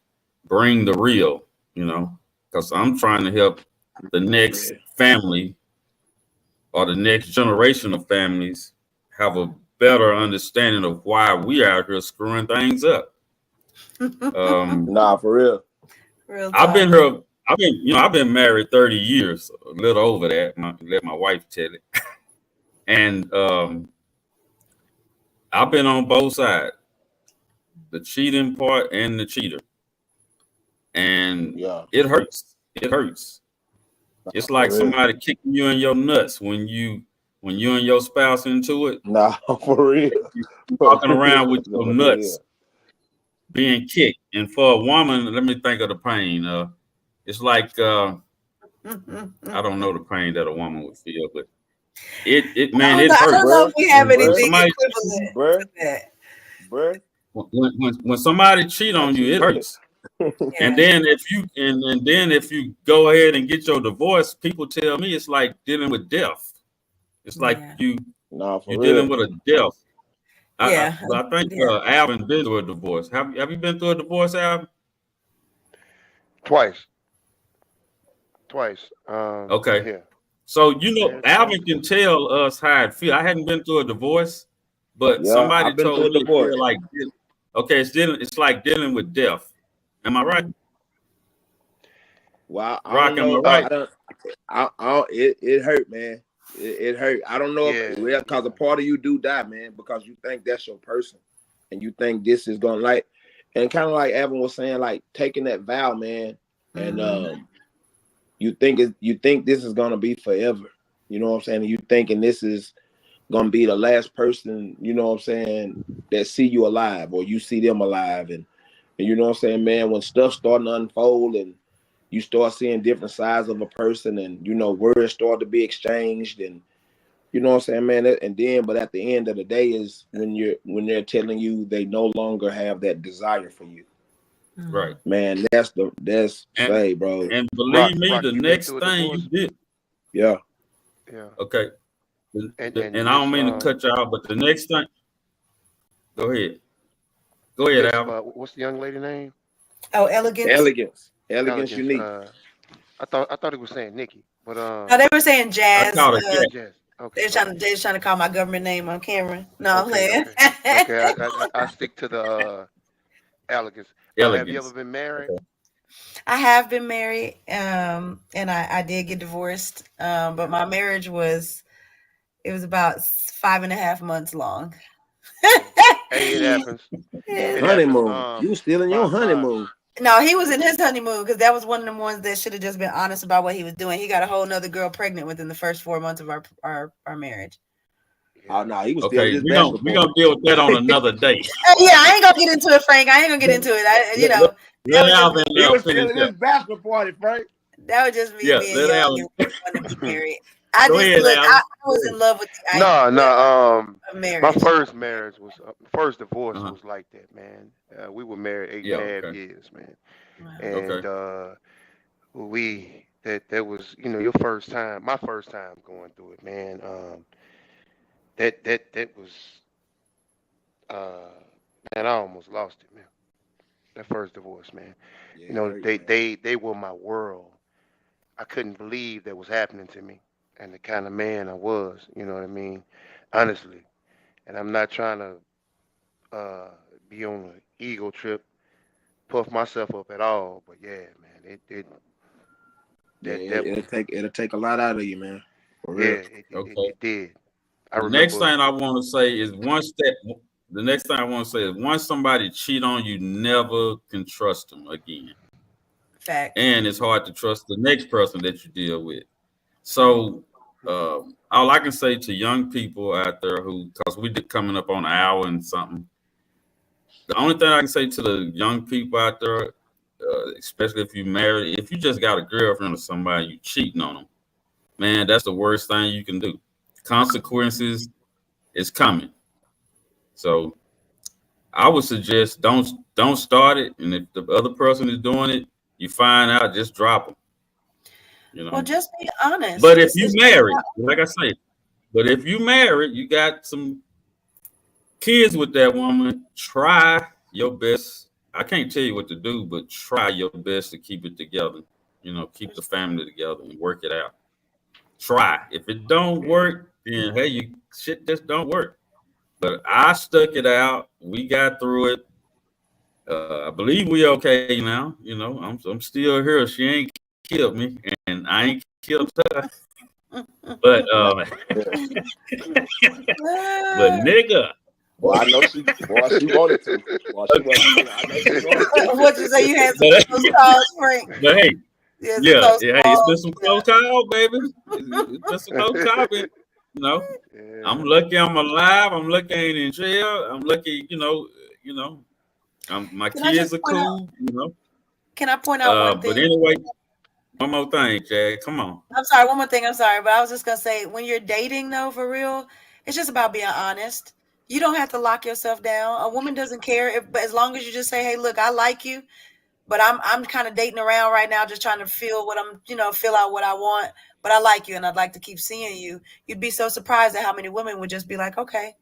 bring the real, because I'm trying to help the next family or the next generation of families have a better understanding of why we out here screwing things up. Nah, for real. Real I've been talk. here. I've been married 30 years, a little over that. Let my wife tell it. And I've been on both sides, the cheating part and the cheater. And Yeah. it hurts. It hurts. It's like For real. somebody kicking you in your nuts when you and your spouse into it. Nah, for real. Walking around with your No, nuts being kicked. And for a woman, let me think of the pain. It's like I don't know the pain that a woman would feel, but it I hurts. don't know if we have Bruh. anything Somebody- equivalent Bruh. to that. Bruh. When somebody cheat on you, it hurts. Yeah. And then if you go ahead and get your divorce, people tell me it's like dealing with death. It's like Yeah. Nah, for you're real. dealing with a death. Yeah. I think Alvin been through a divorce. Have you been through a divorce, Alvin? Twice. Okay. Yeah. So Yeah, Alvin can tell us how it feel. I hadn't been through a divorce, but Yeah, somebody I've been told through a me it divorce. feel like it's like dealing with death. Am I right? Well, I Rock, don't know. am I right? It hurt, man. It hurt. I don't know if Yeah. because a part of you do die, man, because you think that's your person, and you think this is gonna and kind of like Evan was saying, like taking that vow, man, and you think this is gonna be forever. You know what I'm saying? And you thinking this is gonna be the last person, you know what I'm saying, that see you alive or you see them alive, and you know what I'm saying, man, when stuff starting to unfold and you start seeing different sides of a person, and words start to be exchanged, and you know what I'm saying, man. But at the end of the day is when they're telling you they no longer have that desire for you. Right. Man, say, bro. And believe me, Rock, the you been next through a thing divorce? you did. Yeah. Yeah. Okay. And I don't mean to cut you out, but the next thing. Go ahead. Go ahead, Alvin. What's the young lady name? Oh, Elegance. Elegance unique. I thought it was saying Nikki, but No, they were saying Jazz. I call it Jazz. Jazz. They're trying to call my government name on camera. No, I'm playing. Okay. I stick to the Elegance. Have you ever been married? Okay. I have been married, and I did get divorced. But my marriage was about 5.5 months long. Hey, it happens. Yeah. Honeymoon. You still in your honeymoon. No, he was in his honeymoon because that was one of the ones that should have just been honest about what he was doing. He got a whole nother girl pregnant within the first 4 months of our marriage. Oh no, he was still Okay, his we bachelor gonna deal with that on another day. Yeah, I ain't gonna get into it, Frank. I ain't gonna get into it. That Let was Alvin He was finish still in his up. bachelor party, Frank. that was just me Yeah, being let young Alvin. and wanting to be married. I Go just ahead, look. I Alvin. was in love with the No, idea no. of My marriage. first marriage was first divorce Uh-huh. was like that, man. We were married 8 Yeah, and a half okay. years, man. Wow. And that was your first time, my first time going through it, man. That was man, I almost lost it, man. That first divorce, man. Yeah, They were my world. I couldn't believe that was happening to me and the kind of man I was, you know what I mean? Honestly. And I'm not trying to be on an ego trip, puff myself up at all, but yeah, man, it'll take a lot out of you, man. For real. Okay. it did. I The next remember thing I want to say is once somebody cheat on you, never can trust them again. Fact. And it's hard to trust the next person that you deal with. So all I can say to young people out there because we did coming up on an hour and something, the only thing I can say to the young people out there, especially if you married, if you just got a girlfriend or somebody, you cheating on them, man, that's the worst thing you can do. Consequences is coming. So I would suggest don't start it, and if the other person is doing it, you find out, just drop them. Well, just be honest. But if you married, like I say, you got some kids with that woman, try your best. I can't tell you what to do, but try your best to keep it together. Keep the family together and work it out. Try. If it don't work, then hey, shit just don't work. But I stuck it out. We got through it. I believe we okay now. I'm still here. She ain't killed me, and I ain't killed her. But nigga. Well, I know she wanted to. Well, I know she wanted to. What you say? You had some close calls, Frank. But hey, it's been some close calls, baby. It's been some close calls, baby. I'm lucky I'm alive. I'm lucky I ain't in jail. I'm lucky, my kids are cool, Can I point out one thing? But anyway, one more thing, Chad. Come on. I'm sorry. One more thing. I'm sorry. But I was just going to say, when you're dating, though, for real, it's just about being honest. You don't have to lock yourself down. A woman doesn't care. But as long as you just say, hey, look, I like you, but I'm kind of dating around right now, just trying to feel what I'm, fill out what I want. But I like you and I'd like to keep seeing you. You'd be so surprised at how many women would just be like, okay.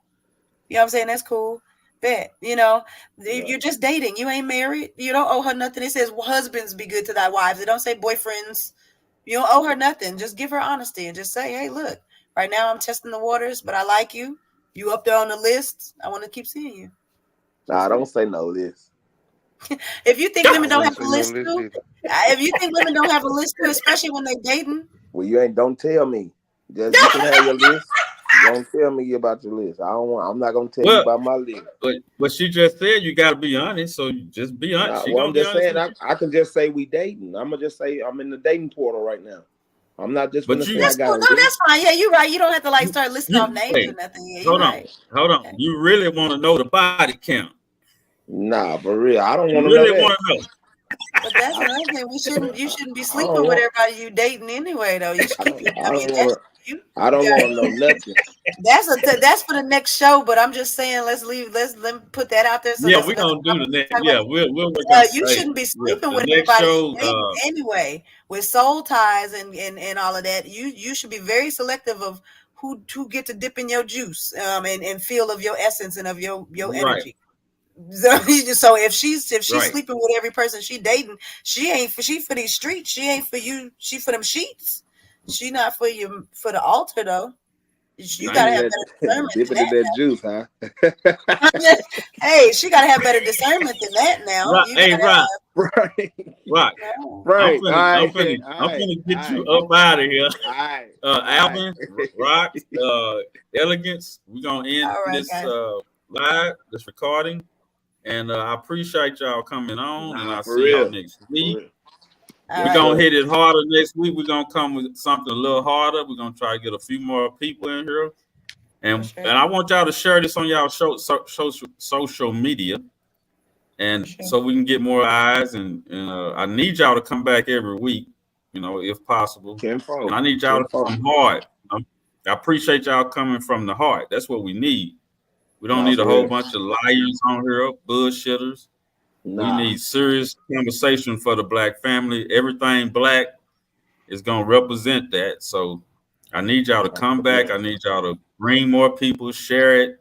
You know what I'm saying? That's cool. Bet. You're just dating. You ain't married. You don't owe her nothing. It says husbands be good to thy wives. It don't say boyfriends. You don't owe her nothing. Just give her honesty and just say, hey, look, right now I'm testing the waters, but I like you. You up there on the list. I want to keep seeing you. Nah, don't say no list. If you think women don't have a list too, if you think women don't have a list too, especially when they're dating. Well, don't tell me. Just you can have your list. Don't tell me about your list. I'm not gonna tell you about my list. But she just said you gotta be honest, so you just be honest. I'm just saying I can just say we dating. I'm gonna just say I'm in the dating portal right now. I'm not just gonna say I got No, that's fine. Yeah, you're right. You don't have to start listing off names or nothing. Yeah, hold on. Okay. You really want to know the body count? Nah, for real. I don't want to really want to know. But that's another thing. You shouldn't be sleeping with everybody you dating anyway, though. You should keep it. I don't want to know nothing. That's for the next show. But I'm just saying, let me put that out there. So yeah, we're gonna do the next. Yeah, we'll work on you shouldn't be sleeping with everybody anyway. With soul ties and all of that, you should be very selective of who get to dip in your juice and feel of your essence and of your energy. So if she's sleeping with every person she dating, she for these streets. She ain't for you. She for them sheets. She not for you for the altar though. You gotta have better discernment. Dipping in that juice, huh? Hey, she gotta have better discernment than that now. Rock. Right. I'm finna get you up out of here. Alvin, Rock, Elegance. We're gonna end this live, this recording. And I appreciate y'all coming on, and Nah, I'll for see y'all real. next For week. real. All We're right. gonna hit it harder next week. We're gonna come with something a little harder. We're gonna try to get a few more people in here, and For sure. and I want y'all to share this on y'all social media, and For sure. so we can get more eyes. And I need y'all to come back every week, if possible. Tenfold. And I need y'all to Tenfold. come hard. I appreciate y'all coming from the heart. That's what we need. We don't Nah, need a for whole real. bunch of liars on here, bullshitters. We Nah. need serious conversation for the Black family. Everything Black is going to represent that. So I need y'all to come back. I need y'all to bring more people, share it,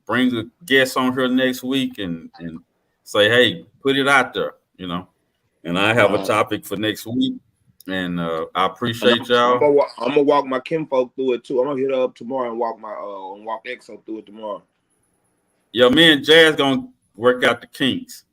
bring the guests on here next week and say, hey, put it out there, And I have a topic for next week. And I appreciate y'all. I'm gonna walk my kinfolk through it too. I'm gonna hit her up tomorrow and walk EXO through it tomorrow. Yeah, me and Jazz gonna work out the kinks.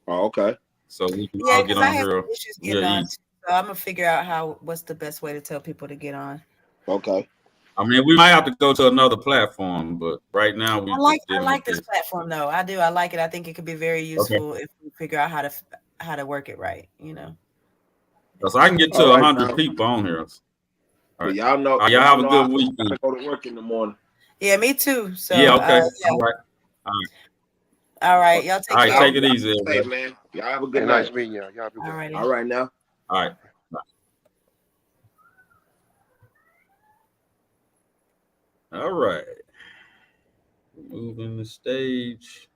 Oh, okay. So we can Yeah, all get because I on have here. some issues getting on. Too, so I'm gonna figure out what's the best way to tell people to get on. Okay. I mean, we might have to go to another platform, but right now we I like just dealing with this platform though. I do. I like it. I think it could be very useful if we figure out how to work it right. Because I can get to 100 people on here. But y'all know. Y'all have a good week. I gotta go to work in the morning. Yeah, me too. So yeah, okay. yeah. All right. All right. Y'all take care. Take it easy, Hey, man. Y'all have a good Hey, night. nice meeting y'all. Y'all be well. All right. All right now. All right. All right. Moving the stage.